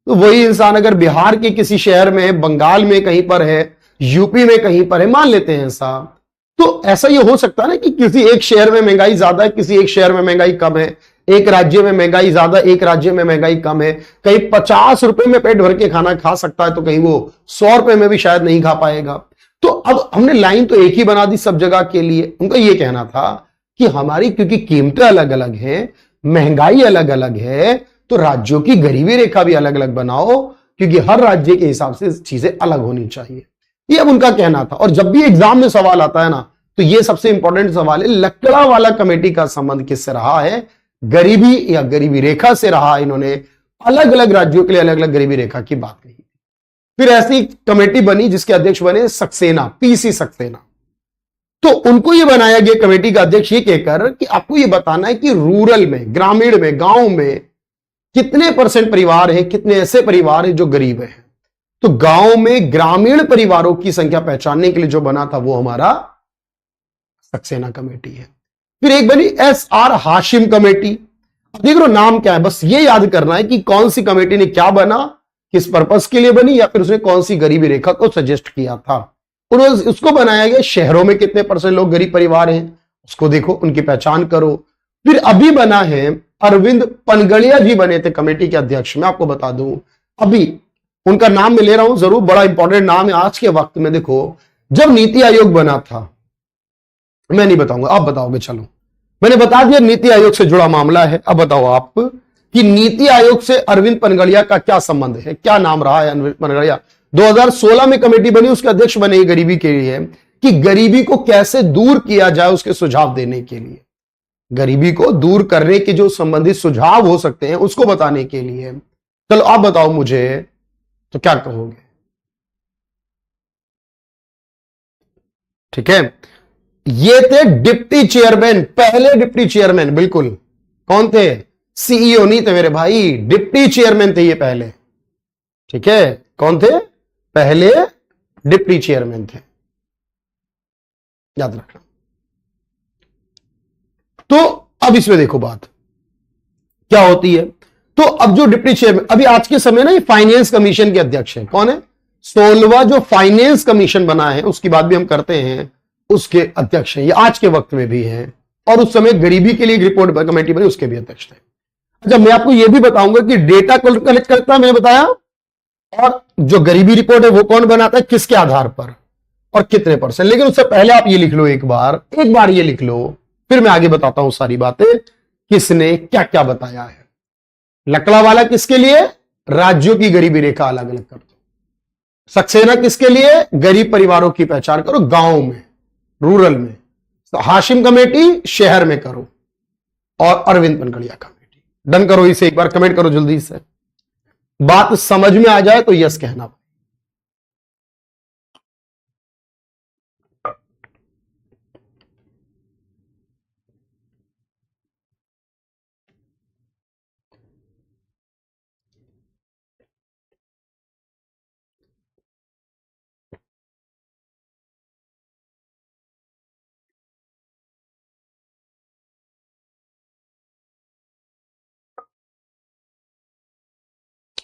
तो वही इंसान अगर बिहार के किसी शहर में, बंगाल में कहीं पर है, यूपी में कहीं पर है, मान लेते हैं साहब, तो ऐसा ये हो सकता है ना कि किसी एक शहर में महंगाई ज्यादा है, किसी एक शहर में महंगाई कम है, एक राज्य में महंगाई ज्यादा, एक राज्य में महंगाई कम है। कहीं 50 रुपए में पेट भर के खाना खा सकता है, तो कहीं वो 100 रुपए में भी शायद नहीं खा पाएगा। तो अब हमने लाइन तो एक ही बना दी सब जगह के लिए। उनका ये कहना था कि हमारी क्योंकि कीमतें अलग अलग हैं, महंगाई अलग अलग है, तो राज्यों की गरीबी रेखा भी अलग अलग बनाओ, क्योंकि हर राज्य के हिसाब से चीजें अलग होनी चाहिए। ये अब उनका कहना था। और जब भी एग्जाम में सवाल आता है ना, तो ये सबसे इंपॉर्टेंट सवाल है, लकड़ावाला कमेटी का संबंध किससे रहा है? गरीबी या गरीबी रेखा से रहा। इन्होंने अलग अलग राज्यों के लिए अलग अलग गरीबी रेखा की बात कही। फिर ऐसी कमेटी बनी जिसके अध्यक्ष बने सक्सेना, पीसी सक्सेना। तो उनको ये बनाया गया कमेटी का अध्यक्ष ये कहकर कि आपको ये बताना है कि रूरल में, ग्रामीण में, गांव में कितने % परिवार हैं, कितने ऐसे परिवार हैं जो गरीब हैं। तो गांव में ग्रामीण परिवारों की संख्या पहचानने के लिए जो बना था वो हमारा सक्सेना कमेटी है। फिर एक बनी SR हाशिम कमेटी। देख लो नाम क्या है, बस ये याद करना है कि कौन सी कमेटी ने क्या बना, किस पर्पस के लिए बनी, या फिर उसने कौन सी गरीबी रेखा को सजेस्ट किया था। और उसको बनाया गया शहरों में कितने % लोग गरीब परिवार हैं, उसको देखो, उनकी पहचान करो। फिर अभी बना है अरविंद पनगड़िया जी बने थे कमेटी के अध्यक्ष। मैं आपको बता दूं, अभी उनका नाम मैं ले रहा हूं, जरूर बड़ा इंपॉर्टेंट नाम है आज के वक्त में। देखो, जब नीति आयोग बना था, मैं नहीं बताऊंगा, आप बताओगे, चलो मैंने बता दिया नीति आयोग से जुड़ा मामला है। अब बताओ आप कि नीति आयोग से अरविंद पनगड़िया का क्या संबंध है, क्या नाम रहा है अरविंद पनगड़िया। 2016 में कमेटी बनी, उसके अध्यक्ष बने गरीबी के लिए, कि गरीबी को कैसे दूर किया जाए उसके सुझाव देने के लिए, गरीबी को दूर करने के जो संबंधित सुझाव हो सकते हैं उसको बताने के लिए। चलो आप बताओ मुझे, तो क्या कहोगे? ठीक है, ये थे डिप्टी चेयरमैन, पहले डिप्टी चेयरमैन। बिल्कुल, कौन थे? सीईओ नहीं थे मेरे भाई, डिप्टी चेयरमैन थे ये पहले। ठीक है, कौन थे? पहले डिप्टी चेयरमैन थे, याद रखना। तो अब इसमें देखो बात क्या होती है। तो अब जो डिप्टी चेयरमैन, अभी आज के समय ना ये फाइनेंस कमीशन के अध्यक्ष हैं। कौन है? 16वां जो फाइनेंस कमीशन बना है, उसकी बात भी हम करते हैं, उसके अध्यक्ष हैं ये, आज के वक्त में भी हैं। और उस समय गरीबी के लिए रिपोर्ट कमेटी बनी, उसके भी अध्यक्ष थे। अच्छा, मैं आपको यह भी बताऊंगा कि डेटा कलेक्ट करता है, मैंने बताया, और जो गरीबी रिपोर्ट है वो कौन बनाता है, किसके आधार पर और कितने %। लेकिन उससे पहले आप ये लिख लो, एक बार ये लिख लो, फिर मैं आगे बताता हूं सारी बातें, किसने क्या क्या बताया है। लकड़ावाला किसके लिए? राज्यों की गरीबी रेखा अलग अलग कर दो। सक्सेना किसके लिए? गरीब परिवारों की पहचान करो, गांव में, रूरल में। तो हाशिम कमेटी शहर में करो, और अरविंद पनगड़िया कमेटी। डन करो, इसे एक बार कमेंट करो जल्दी से। बात समझ में आ जाए तो यस कहना।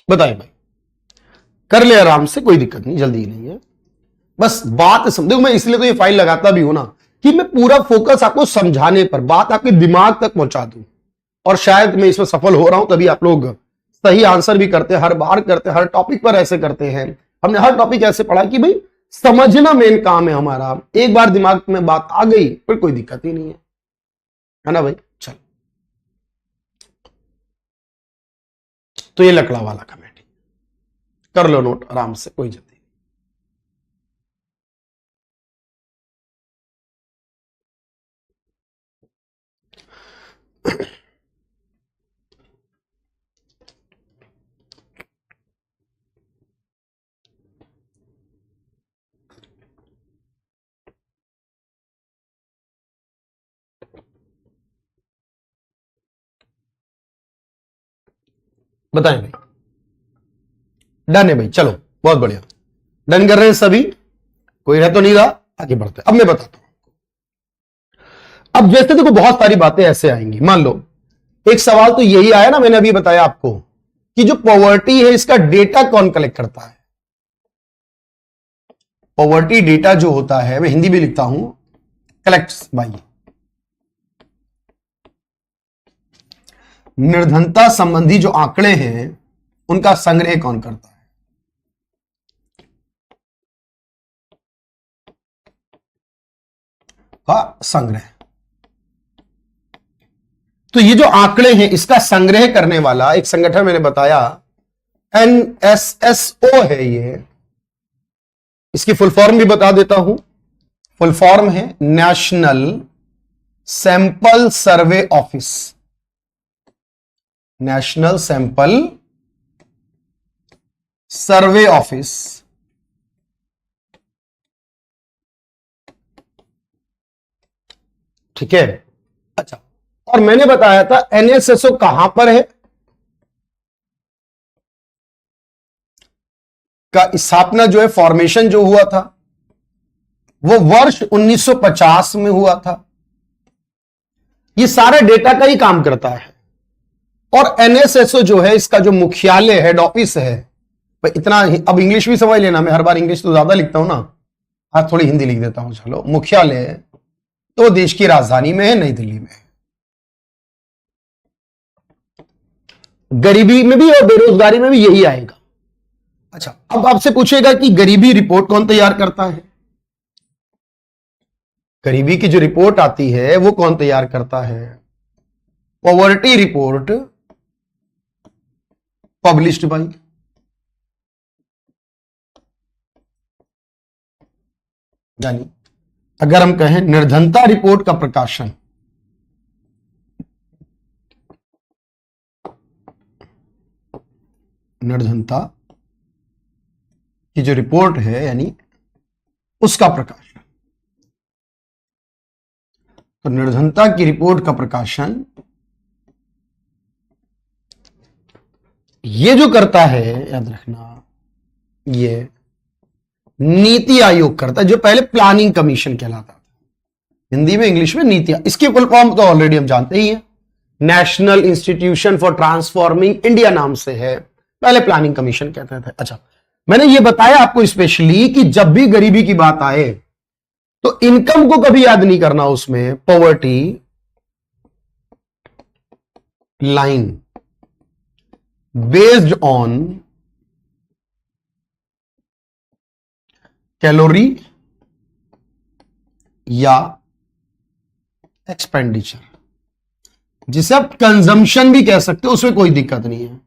बताइए भाई, कर ले आराम से, कोई दिक्कत नहीं, जल्दी नहीं है, बस बात समझो। मैं इसलिए तो ये फाइल लगाता भी हूं ना, कि मैं पूरा फोकस आपको समझाने पर, बात आपके दिमाग तक पहुंचा दूं। और शायद मैं इसमें सफल हो रहा हूं, तभी आप लोग सही आंसर भी करते हैं, हर बार करते हैं, हर टॉपिक पर ऐसे करते हैं। हमने हर टॉपिक ऐसे पढ़ा कि भाई समझना मेन काम है हमारा। एक बार दिमाग में बात आ गई फिर कोई दिक्कत ही नहीं है ना भाई। चल, तो ये लकड़ा वाला कमेटी कर लो नोट आराम से, कोई जल्दी। बताएं भाई, डन है भाई, चलो बहुत बढ़िया, डन कर रहे हैं सभी, कोई रह तो नहीं रहा, आगे बढ़ते। अब मैं बताता हूं, अब जैसे देखो बहुत सारी बातें ऐसे आएंगी। मान लो एक सवाल तो यही आया ना, मैंने अभी बताया आपको कि जो पॉवर्टी है इसका डेटा कौन कलेक्ट करता है। पॉवर्टी डेटा जो होता है, मैं हिंदी में लिखता हूं, कलेक्ट्स बाय, निर्धनता संबंधी जो आंकड़े हैं उनका संग्रह कौन करता है। का संग्रह, तो ये जो आंकड़े हैं इसका संग्रह करने वाला एक संगठन मैंने बताया NSSO है। ये इसकी फुल फॉर्म भी बता देता हूं, फुल फॉर्म है national sample survey office. National sample survey office, ठीक है। अच्छा, और मैंने बताया था NSSO कहां पर है, का स्थापना जो है, फॉर्मेशन जो हुआ था वो वर्ष 1950 में हुआ था। ये सारे डेटा का ही काम करता है। और NSSO जो है इसका जो मुख्यालय हेड ऑफिस है, इतना अब इंग्लिश भी समझ लेना, मैं हर बार इंग्लिश तो ज्यादा लिखता हूं ना, आज थोड़ी हिंदी लिख देता हूं। चलो, मुख्यालय तो देश की राजधानी में है, नई दिल्ली में है। गरीबी में भी और बेरोजगारी में भी यही आएगा। अच्छा, अब आपसे पूछेगा कि गरीबी रिपोर्ट कौन तैयार करता है। गरीबी की जो रिपोर्ट आती है वो कौन तैयार करता है। पॉवर्टी रिपोर्ट पब्लिश्ड बाय, यानी अगर हम कहें निर्धनता रिपोर्ट का प्रकाशन, निर्धनता की जो रिपोर्ट है यानी उसका प्रकाशन, तो निर्धनता की रिपोर्ट का प्रकाशन ये जो करता है, याद रखना, ये नीति आयोग करता है, जो पहले प्लानिंग कमीशन कहलाता था, हिंदी में इंग्लिश में नीति। इसकी फुल फॉर्म तो ऑलरेडी हम जानते ही हैं, national institution for transforming India नाम से है, पहले प्लानिंग कमीशन कहते थे। अच्छा, मैंने ये बताया आपको स्पेशली कि जब भी गरीबी की बात आए तो इनकम को कभी याद नहीं करना, उसमें poverty line based on calorie या एक्सपेंडिचर, जिसे आप कंजम्पशन भी कह सकते हो, उसमें कोई दिक्कत नहीं है,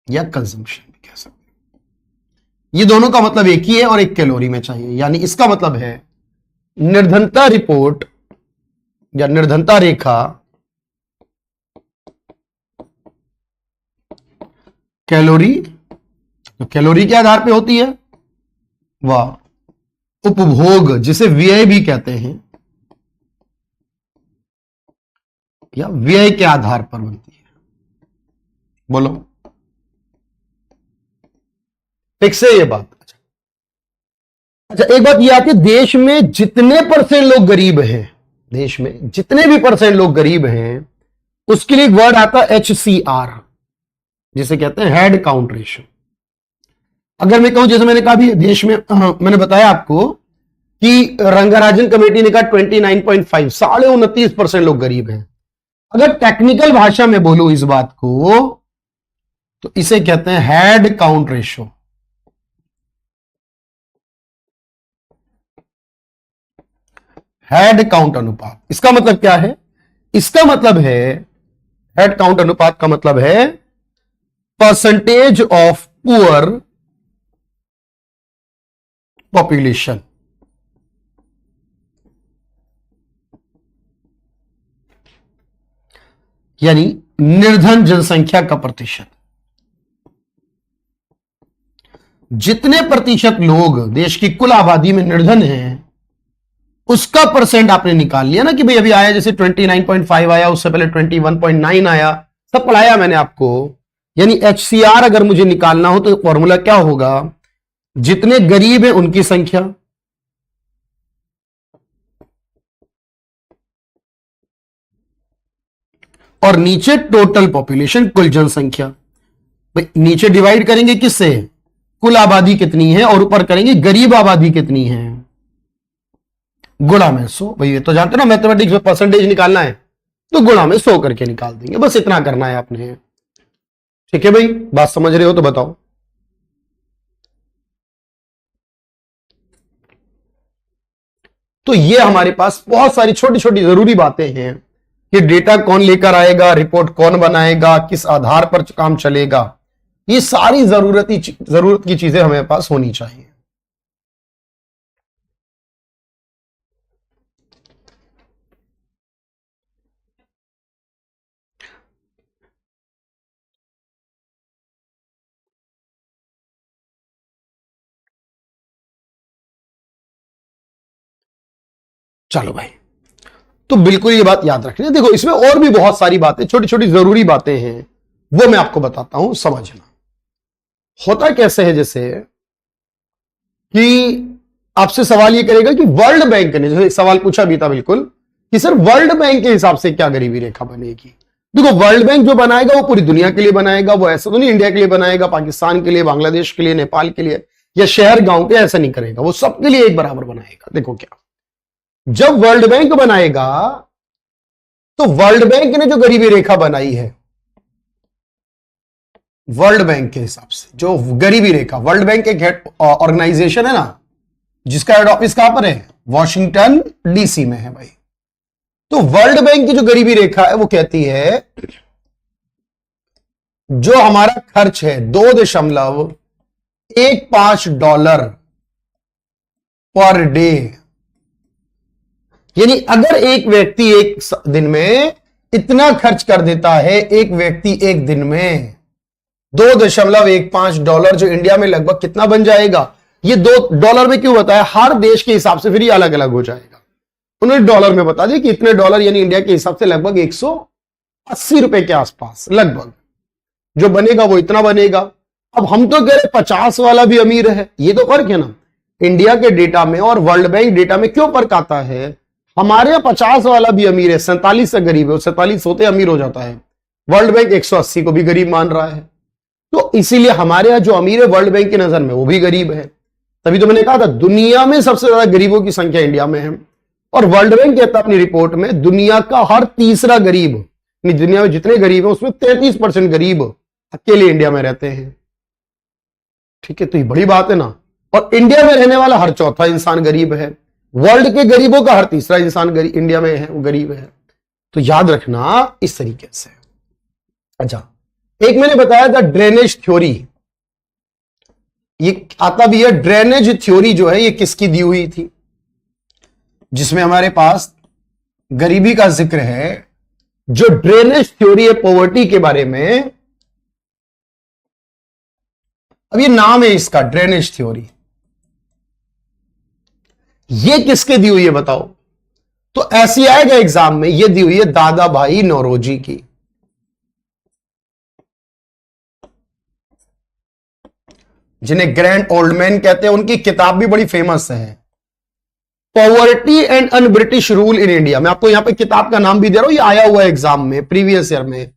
या कंजम्पशन भी कह सकते हो। ये दोनों का मतलब एक ही है और एक कैलोरी में चाहिए, यानी इसका मतलब है निर्धनता रिपोर्ट या निर्धनता रेखा कैलोरी, तो कैलोरी के आधार पे होती है, वह उपभोग जिसे व्यय भी कहते हैं या व्यय के आधार पर बनती है। बोलो, ठीक से ये बात। अच्छा, एक बात ये आती है, देश में जितने परसेंट लोग गरीब हैं, देश में जितने भी परसेंट लोग गरीब हैं, उसके लिए एक वर्ड आता है HCR, जिसे कहते हैं हेड काउंट रेशियो। अगर मैं कहूं, जैसे मैंने कहा भी देश में, मैंने बताया आपको कि रंगराजन कमेटी ने कहा 29.5, 29.5% लोग गरीब हैं। अगर टेक्निकल भाषा में बोलूं इस बात को तो इसे कहते हैं head count ratio. Head count अनुपात। इसका मतलब क्या है? इसका मतलब है, हेड काउंट अनुपात का मतलब है परसेंटेज ऑफ पुअर पॉपुलेशन। यानी निर्धन जनसंख्या का प्रतिशत। जितने प्रतिशत लोग देश की कुल आबादी में निर्धन हैं उसका परसेंट आपने निकाल लिया ना, कि भाई अभी आया जैसे 29.5 आया, उससे पहले 21.9 आया, सब पढ़ाया मैंने आपको। यानी HCR अगर मुझे निकालना हो तो फॉर्मूला क्या होगा? जितने गरीब हैं उनकी संख्या और नीचे टोटल पॉपुलेशन, कुल जनसंख्या। भाई नीचे डिवाइड करेंगे किससे? कुल आबादी कितनी है, और ऊपर करेंगे गरीब आबादी कितनी है, गुणा में 100। भाई ये तो जानते ना मैथमेटिक्स में परसेंटेज निकालना है तो गुणा में 100 करके निकाल देंगे, बस इतना करना है आपने। ठीक है भाई, बात समझ रहे हो तो बताओ। तो ये हमारे पास बहुत सारी छोटी छोटी जरूरी बातें हैं कि डेटा कौन लेकर आएगा, रिपोर्ट कौन बनाएगा, किस आधार पर काम चलेगा, ये सारी जरूरत की चीजें हमारे पास होनी चाहिए। चलो भाई, तो बिल्कुल ये बात याद रखनी है। देखो इसमें और भी बहुत सारी बातें, छोटी छोटी जरूरी बातें हैं, वो मैं आपको बताता हूं, समझना। होता कैसे है, जैसे कि आपसे सवाल ये करेगा कि वर्ल्ड बैंक ने, जैसे एक सवाल पूछा भी था बिल्कुल, कि सर वर्ल्ड बैंक के हिसाब से क्या गरीबी रेखा बनेगी। देखो वर्ल्ड बैंक जो बनाएगा वो पूरी दुनिया के लिए बनाएगा, वो ऐसा तो नहीं इंडिया के लिए बनाएगा, पाकिस्तान के लिए, बांग्लादेश के लिए, नेपाल के लिए या शहर गांव के, ऐसा नहीं करेगा, वो सबके लिए एक बराबर बनाएगा। देखो क्या, जब वर्ल्ड बैंक बनाएगा तो वर्ल्ड बैंक ने जो गरीबी रेखा बनाई है, वर्ल्ड बैंक के हिसाब से जो गरीबी रेखा, वर्ल्ड बैंक एक ऑर्गेनाइजेशन है ना, जिसका हेड ऑफिस कहां पर है? वॉशिंगटन DC में है भाई। तो वर्ल्ड बैंक की जो गरीबी रेखा है वो कहती है जो हमारा खर्च है $2.15 पर डे, यानी अगर एक व्यक्ति एक दिन में इतना खर्च कर देता है, एक व्यक्ति एक दिन में $2.15, जो इंडिया में लगभग कितना बन जाएगा? ये $2 में क्यों बताया? हर देश के हिसाब से फिर ये अलग अलग हो जाएगा। उन्होंने डॉलर में बता दिया कि इतने डॉलर, यानी इंडिया के हिसाब से लगभग 180 रुपए के आसपास लगभग जो बनेगा वो इतना बनेगा। अब हम तो कह रहे 50 वाला भी अमीर है, ये तो फर्क है ना। इंडिया के डेटा में और वर्ल्ड बैंक डेटा में क्यों फर्क आता है? हमारे यहां 50 वाला भी अमीर है, 47 से गरीब है, 47 होते अमीर हो जाता है। वर्ल्ड बैंक 180 को भी गरीब मान रहा है, तो इसीलिए हमारे यहां जो अमीर है वर्ल्ड बैंक की नजर में वो भी गरीब है। तभी तो मैंने कहा था दुनिया में सबसे ज्यादा गरीबों की संख्या इंडिया में है, और वर्ल्ड बैंक कहता है अपनी रिपोर्ट में दुनिया का हर तीसरा गरीब, दुनिया में जितने गरीब है उसमें 33% गरीब अकेले इंडिया में रहते हैं। ठीक है, तो ये बड़ी बात है ना। और इंडिया में रहने वाला हर चौथा इंसान गरीब है, वर्ल्ड के गरीबों का हर तीसरा इंसान इंडिया में है, वो गरीब है। तो याद रखना इस तरीके से। अच्छा, एक मैंने बताया था ड्रेनेज थ्योरी, ये आता भी है। ड्रेनेज थ्योरी जो है ये किसकी दी हुई थी? जिसमें हमारे पास गरीबी का जिक्र है। जो ड्रेनेज थ्योरी है पॉवर्टी के बारे में, अब ये नाम है इसका, ड्रेनेज थ्योरी, ये किसके दी हुई है बताओ? तो ऐसी आएगा एग्जाम में, ये दी हुई है दादा भाई नौरोजी की। जिन्हें ग्रैंड ओल्ड मैन कहते हैं, उनकी किताब भी बड़ी फेमस है, poverty and un British rule in India. मैं आपको यहां पे किताब का नाम भी दे रहा हूं, ये आया हुआ है एग्जाम में प्रीवियस ईयर में।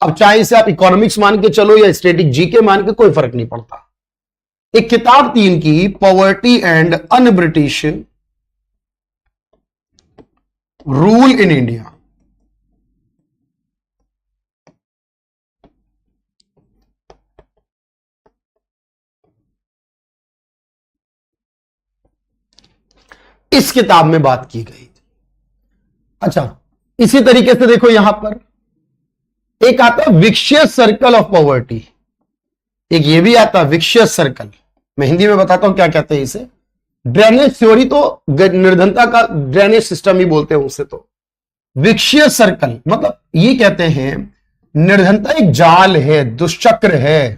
अब चाहे इसे आप इकोनॉमिक्स मान के चलो या स्टैटिक जीके मान के, कोई फर्क नहीं पड़ता। एक किताब 3 की, poverty and un British rule in India. इस किताब में बात की गई थी। अच्छा, इसी तरीके से देखो यहां पर एक आता है विक्शियस सर्कल ऑफ पॉवर्टी, एक ये भी आता है विक्शियस सर्कल। मैं हिंदी में बताता हूं क्या कहते हैं इसे। ड्रेनेज थ्योरी तो निर्धनता का ड्रेनेज सिस्टम ही बोलते हैं उसे। तो विक्शियस सर्कल मतलब ये कहते हैं निर्धनता एक जाल है, दुष्चक्र है।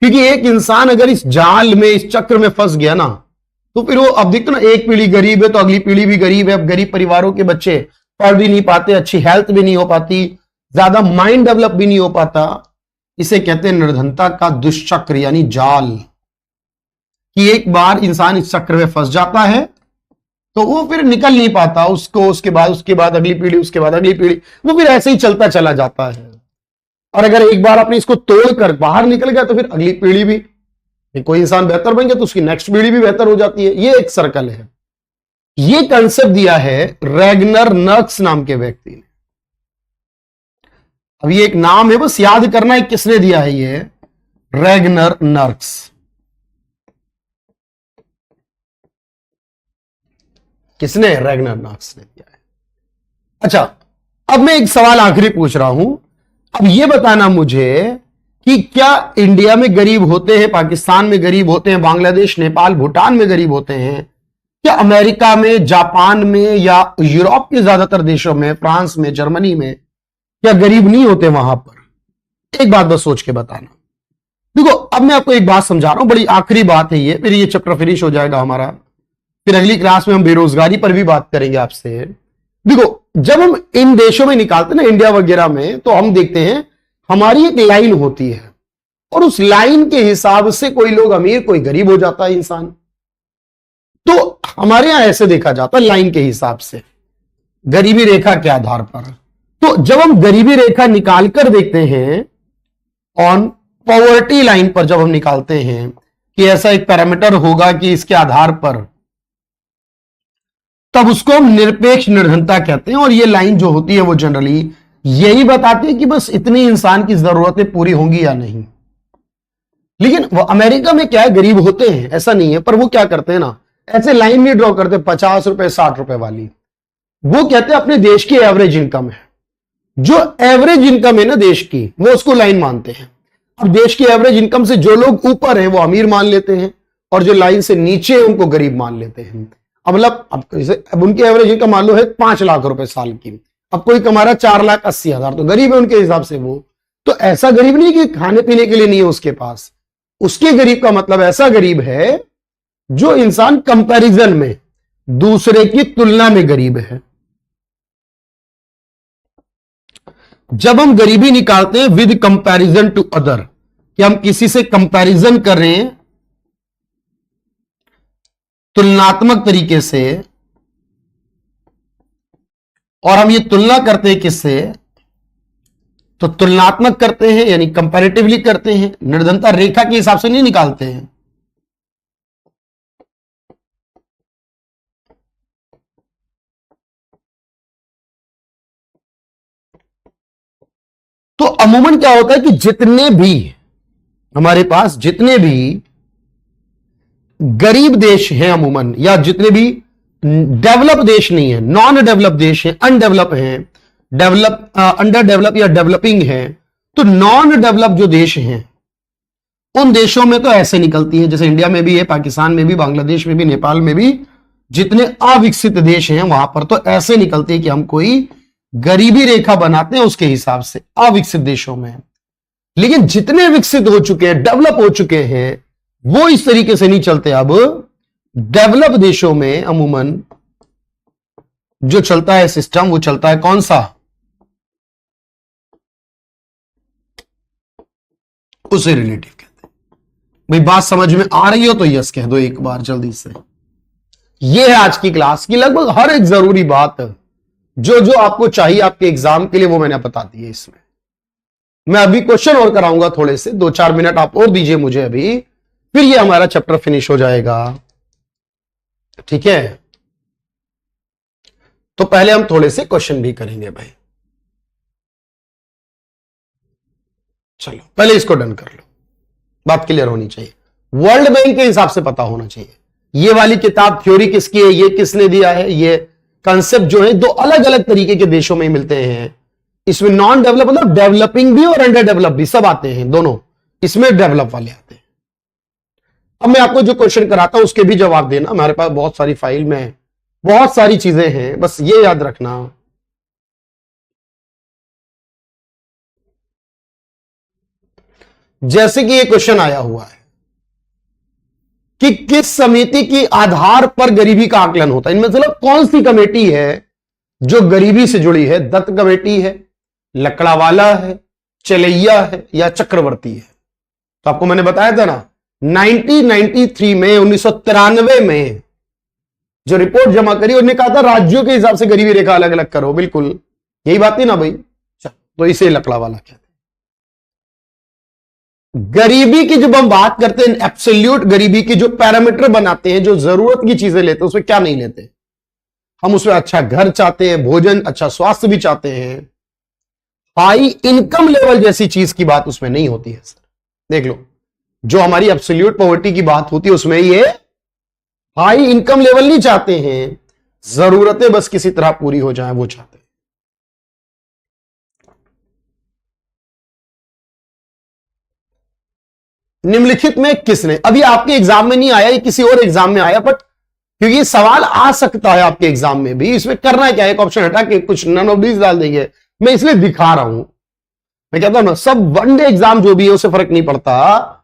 क्योंकि एक इंसान अगर इस जाल में, इस चक्र में फंस गया ना, तो फिर वो अब देखते ना, एक पीढ़ी गरीब है तो अगली पीढ़ी भी गरीब है। अब गरीब परिवारों के बच्चे पढ़ भी नहीं पाते, अच्छी हेल्थ भी नहीं हो पाती, ज्यादा माइंड डेवलप भी नहीं हो पाता। इसे कहते हैं निर्धनता का दुष्चक्र यानी जाल। कि एक बार इंसान इस चक्र में फंस जाता है तो वो फिर निकल नहीं पाता, उसको उसके बाद अगली पीढ़ी, उसके बाद अगली पीढ़ी, वो फिर ऐसे ही चलता चला जाता है। और अगर एक बार आपने इसको तोड़कर बाहर निकल गया तो फिर अगली पीढ़ी भी, कोई इंसान बेहतर बन गया तो उसकी नेक्स्ट पीढ़ी भी बेहतर हो जाती है। ये एक सर्कल है। ये कंसेप्ट दिया है रैगनर नर्क्स नाम के व्यक्ति ने। अब ये एक नाम है, बस याद करना है किसने दिया है ये, रैगनर नर्क्स। किसने? रैगनर नर्क्स ने दिया है। अच्छा, अब मैं एक सवाल आखिरी पूछ रहा हूं। अब ये बताना मुझे कि क्या इंडिया में गरीब होते हैं, पाकिस्तान में गरीब होते हैं, बांग्लादेश, नेपाल, भूटान में गरीब होते हैं, क्या अमेरिका में, जापान में या यूरोप के ज्यादातर देशों में, फ्रांस में, जर्मनी में क्या गरीब नहीं होते वहां पर? एक बात बस सोच के बताना। देखो, अब मैं आपको एक बात समझा रहा हूं, बड़ी आखिरी बात है ये, फिर ये चैप्टर फिनिश हो जाएगा हमारा। फिर अगली क्लास में हम बेरोजगारी पर भी बात करेंगे आपसे। देखो, जब हम इन देशों में निकालते हैं ना, इंडिया वगैरह में, तो हम देखते हैं हमारी एक लाइन होती है और उस लाइन के हिसाब से कोई लोग अमीर, कोई गरीब हो जाता है इंसान। तो हमारे यहां ऐसे देखा जाता है लाइन के हिसाब से, गरीबी रेखा के आधार पर। तो जब हम गरीबी रेखा निकालकर देखते हैं ऑन पॉवर्टी लाइन पर, जब हम निकालते हैं कि ऐसा एक पैरामीटर होगा कि इसके आधार पर, तब उसको हम निरपेक्ष निर्धनता कहते हैं। और ये लाइन जो होती है वो जनरली यही बताती है कि बस इतनी इंसान की जरूरतें पूरी होंगी या नहीं। लेकिन वो अमेरिका में क्या है, गरीब होते हैं ऐसा नहीं है, पर वो क्या करते हैं ना, ऐसे लाइन नहीं ड्रॉ करते 50 रुपए 60 रुपए वाली। वो कहते हैं अपने देश की एवरेज इनकम है, जो एवरेज इनकम है ना देश की, वो उसको लाइन मानते हैं। अब देश की एवरेज इनकम से जो लोग ऊपर हैं वो अमीर मान लेते हैं, और जो लाइन से नीचे है उनको गरीब मान लेते हैं। अब मतलब अब उनकी एवरेज इनकम मान लो है 5 लाख रुपए साल की, अब कोई कमा रहा 4,80,000, तो गरीब है उनके हिसाब से वो। तो ऐसा गरीब नहीं कि खाने पीने के लिए नहीं है उसके पास, उसके गरीब का मतलब ऐसा गरीब है जो इंसान कंपैरिजन में, दूसरे की तुलना में गरीब है। जब हम गरीबी निकालते हैं विद कंपैरिजन टू अदर, कि हम किसी से कंपैरिजन कर रहे हैं तुलनात्मक तरीके से, और हम ये तुलना करते हैं किससे, तो तुलनात्मक करते हैं यानी कंपैरेटिवली करते हैं, निर्धनता रेखा के हिसाब से नहीं निकालते हैं। तो अमूमन क्या होता है कि जितने भी हमारे पास, जितने भी गरीब देश हैं अमूमन, या जितने भी डेवलप देश नहीं है, नॉन डेवलप देश हैं, अनडेवलप हैं, डेवलप, अंडर डेवलप या डेवलपिंग है, तो नॉन डेवलप जो देश हैं उन देशों में तो ऐसे निकलती है, जैसे इंडिया में भी है, पाकिस्तान में भी, बांग्लादेश में भी, नेपाल में भी, जितने अविकसित देश हैं वहां पर तो ऐसे निकलती है कि हम कोई गरीबी रेखा बनाते हैं उसके हिसाब से अविकसित देशों में। लेकिन जितने विकसित हो चुके हैं, डेवलप हो चुके हैं, वो इस तरीके से नहीं चलते। अब डेवलप देशों में अमूमन जो चलता है सिस्टम, वो चलता है कौन सा, उसे रिलेटिव कहते हैं। भाई बात समझ में आ रही हो तो यस कह दो एक बार जल्दी से। ये है आज की क्लास की लगभग हर एक जरूरी बात, जो जो आपको चाहिए आपके एग्जाम के लिए, वो मैंने बता दी है इसमें। मैं अभी क्वेश्चन और कराऊंगा थोड़े से, 2-4 मिनट आप और दीजिए मुझे अभी, फिर ये हमारा चैप्टर फिनिश हो जाएगा। ठीक है, तो पहले हम थोड़े से क्वेश्चन भी करेंगे भाई। चलो पहले इसको डन कर लो, बात क्लियर होनी चाहिए। वर्ल्ड बैंक के हिसाब से पता होना चाहिए ये वाली किताब थ्योरी किसकी है, ये किसने दिया है। ये कंसेप्ट जो है दो अलग अलग तरीके के देशों में मिलते हैं। इसमें नॉन डेवलप मतलब डेवलपिंग भी और अंडर डेवलप भी सब आते हैं, दोनों इसमें डेवलप वाले आते हैं। अब मैं आपको जो क्वेश्चन कराता हूं उसके भी जवाब देना। हमारे पास बहुत सारी फाइल में बहुत सारी चीजें हैं, बस ये याद रखना। जैसे कि ये क्वेश्चन आया हुआ है कि किस समिति की आधार पर गरीबी का आकलन होता है। इनमें मतलब कौन सी कमेटी है जो गरीबी से जुड़ी है। दत्त कमेटी है, लकड़ावाला है, चलैया है या चक्रवर्ती है। तो आपको मैंने बताया था ना 1993 में 1993 में जो रिपोर्ट जमा करी उन्होंने कहा था राज्यों के हिसाब से गरीबी रेखा अलग अलग करो। बिल्कुल यही बात नहीं ना भाई। तो इसे लकड़ावाला कहते हैं। गरीबी की जब हम बात करते हैं एब्सोल्यूट गरीबी की जो पैरामीटर बनाते हैं, जो जरूरत की चीजें लेते हैं, उसमें क्या नहीं लेते हम। उसमें अच्छा घर चाहते हैं, भोजन, अच्छा स्वास्थ्य भी चाहते हैं। हाई इनकम लेवल जैसी चीज की बात उसमें नहीं होती है सर। देख लो जो हमारी एब्सोल्यूट पॉवर्टी की बात होती है उसमें ये हाई इनकम लेवल नहीं चाहते हैं, जरूरतें बस किसी तरह पूरी हो जाए वो चाहते हैं। निम्नलिखित में किसने, अभी आपके एग्जाम में नहीं आया, ये किसी और एग्जाम में आया, बट क्योंकि ये सवाल आ सकता है आपके एग्जाम में भी। इसमें करना क्या है, एक ऑप्शन हटा के कुछ नन ऑफ दीज डाल देंगे। मैं इसलिए दिखा रहा हूं, मैं कहता हूं ना सब वनडे एग्जाम जो भी है उससे फर्क नहीं पड़ता।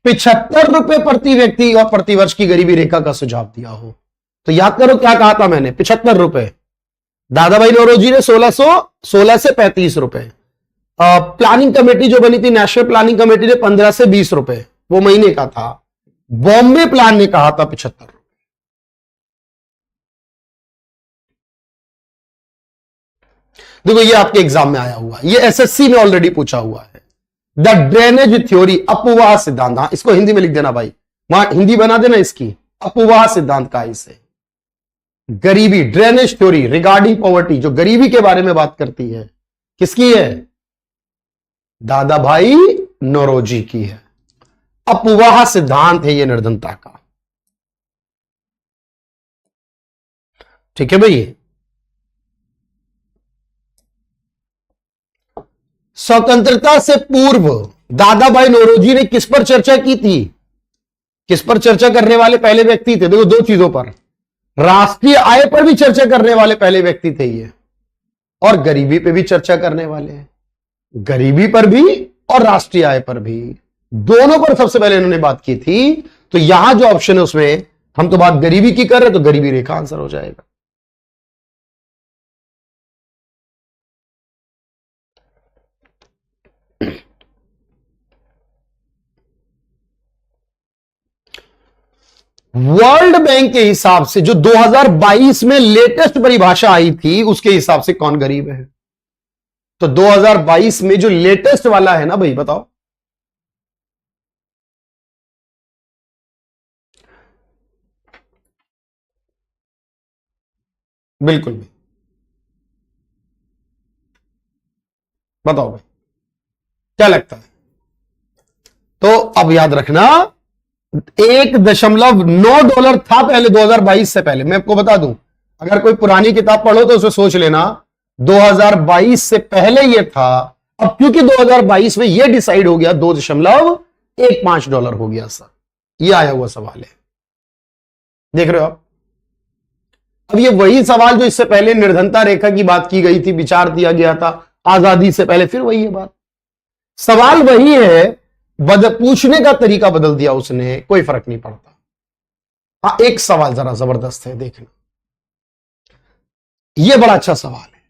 75 रुपए प्रति व्यक्ति और प्रति वर्ष की गरीबी रेखा का सुझाव दिया हो तो याद करो क्या कहा था मैंने। 75 रुपए। दादा भाई नौरोजी ने 16 से 35 रुपए। प्लानिंग कमेटी जो बनी थी नेशनल प्लानिंग कमेटी ने 15 से 20 रुपए वो महीने का था। बॉम्बे प्लान ने कहा था 75 रुपए। देखो ये आपके एग्जाम में आया हुआ है, ये एसएससी में ऑलरेडी पूछा हुआ है। द ड्रेनेज थ्योरी, अपवाह सिद्धांत। हाँ इसको हिंदी में लिख देना भाई, वहां हिंदी बना देना इसकी। अपवाह सिद्धांत का इसे गरीबी ड्रेनेज थ्योरी रिगार्डिंग पॉवर्टी, जो गरीबी के बारे में बात करती है, किसकी है? दादा भाई नौरोजी की है। अपवाह सिद्धांत है ये निर्धनता का। ठीक है भाई। स्वतंत्रता से पूर्व दादा भाई नौरोजी ने किस पर चर्चा की थी? किस पर चर्चा करने वाले पहले व्यक्ति थे? देखो दो चीजों पर, राष्ट्रीय आय पर भी चर्चा करने वाले पहले व्यक्ति थे ये, और गरीबी पे भी चर्चा करने वाले हैं। गरीबी पर भी और राष्ट्रीय आय पर भी, दोनों पर सबसे पहले इन्होंने बात की थी। तो यहां जो ऑप्शन है उसमें हम तो बात गरीबी की कर रहे, तो गरीबी रेखा आंसर हो जाएगा। वर्ल्ड बैंक के हिसाब से जो 2022 में लेटेस्ट परिभाषा आई थी उसके हिसाब से कौन गरीब है? तो 2022 में जो लेटेस्ट वाला है ना भाई, बताओ। बिल्कुल भी बताओ भाई क्या लगता है? तो अब याद रखना $1.9 था पहले 2022 से पहले। मैं आपको बता दूं, अगर कोई पुरानी किताब पढ़ो तो उसे सोच लेना 2022 से पहले ये था। अब क्योंकि 2022 में ये डिसाइड हो गया $2.15 हो गया सर। ये आया हुआ सवाल है, देख रहे हो आप। अब ये वही सवाल जो इससे पहले निर्धनता रेखा की बात की गई थी, विचार दिया गया था आजादी से पहले, फिर वही है बात। सवाल वही है, पूछने का तरीका बदल दिया उसने, कोई फर्क नहीं पड़ता। हाँ एक सवाल जरा जबरदस्त है, देखना। यह बड़ा अच्छा सवाल है।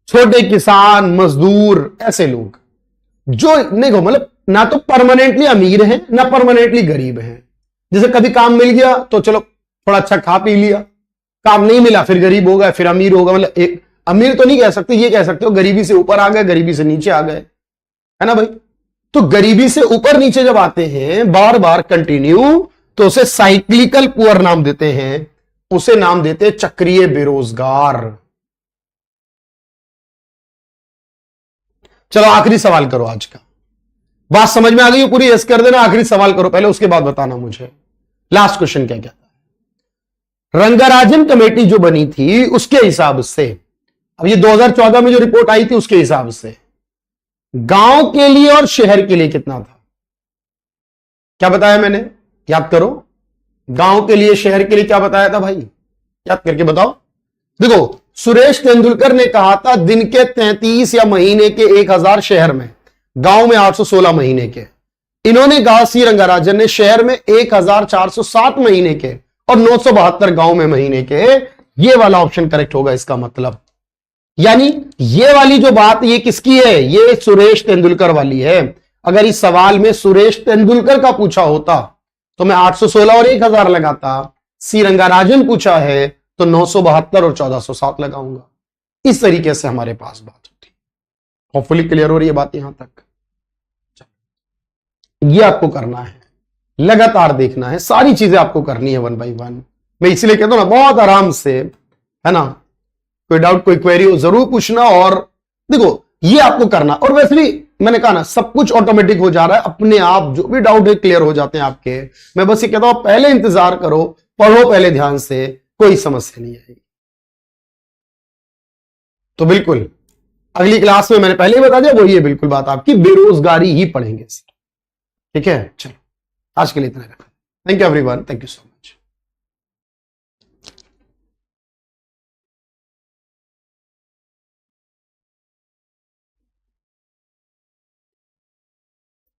छोटे किसान, मजदूर, ऐसे लोग जो देखो मतलब ना तो परमानेंटली अमीर हैं ना परमानेंटली गरीब हैं। जैसे कभी काम मिल गया तो चलो थोड़ा अच्छा खा पी लिया, काम नहीं मिला फिर गरीब हो गए, फिर अमीर हो गए। मतलब एक अमीर तो नहीं कह सकते, ये कह सकते हो गरीबी से ऊपर आ गए, गरीबी से नीचे आ गए, है ना भाई। तो गरीबी से ऊपर नीचे जब आते हैं बार बार कंटिन्यू, तो उसे साइक्लिकल पुअर नाम देते हैं। उसे नाम देते चक्रीय बेरोजगार। चलो आखिरी सवाल करो आज का। बात समझ में आ गई पूरी? यस कर देना। आखिरी सवाल करो पहले, उसके बाद बताना मुझे लास्ट क्वेश्चन क्या कहता है। रंगाराजन कमेटी जो बनी थी उसके हिसाब से, अब ये 2014 में जो रिपोर्ट आई थी उसके हिसाब से गांव के लिए और शहर के लिए कितना था? क्या बताया मैंने? याद करो। गांव के लिए शहर के लिए क्या बताया था भाई? याद करके बताओ। देखो, सुरेश तेंदुलकर ने कहा था दिन के 33 या महीने के 1000 शहर में, गांव में 816 महीने के। इन्होंने कहा सी रंगाराजन ने शहर में 1407 महीने के और 972 गांव में महीने के। ये वाला ऑप्शन करेक्ट होगा इसका मतलब। यानी ये वाली जो बात ये किसकी है? ये सुरेश तेंदुलकर वाली है। अगर इस सवाल में सुरेश तेंदुलकर का पूछा होता तो मैं 816 और 1000 लगाता। सी रंगाराजन पूछा है तो 972 और 1407 लगाऊंगा। इस तरीके से हमारे पास बात होती। होपफुली क्लियर हो रही है बात यहां तक? ये आपको करना है, लगातार देखना है, सारी चीजें आपको करनी है 1 बाय 1। मैं इसलिए कहता हूं ना, बहुत आराम से, है ना। कोई डाउट कोई क्वेरी हो जरूर पूछना। और देखो ये आपको करना। और वैसे भी मैंने कहा ना, सब कुछ ऑटोमेटिक हो जा रहा है अपने आप। जो भी डाउट है क्लियर हो जाते हैं आपके। मैं बस ये कहता हूं पहले इंतजार करो, पढ़ो पहले ध्यान से, कोई समस्या नहीं आएगी। तो बिल्कुल अगली क्लास में मैंने पहले ही बता दिया, वही है बिल्कुल बात आपकी, बेरोजगारी ही पढ़ेंगे। ठीक है, चलो आज के लिए इतना रखा। Thank you everyone, thank you so much.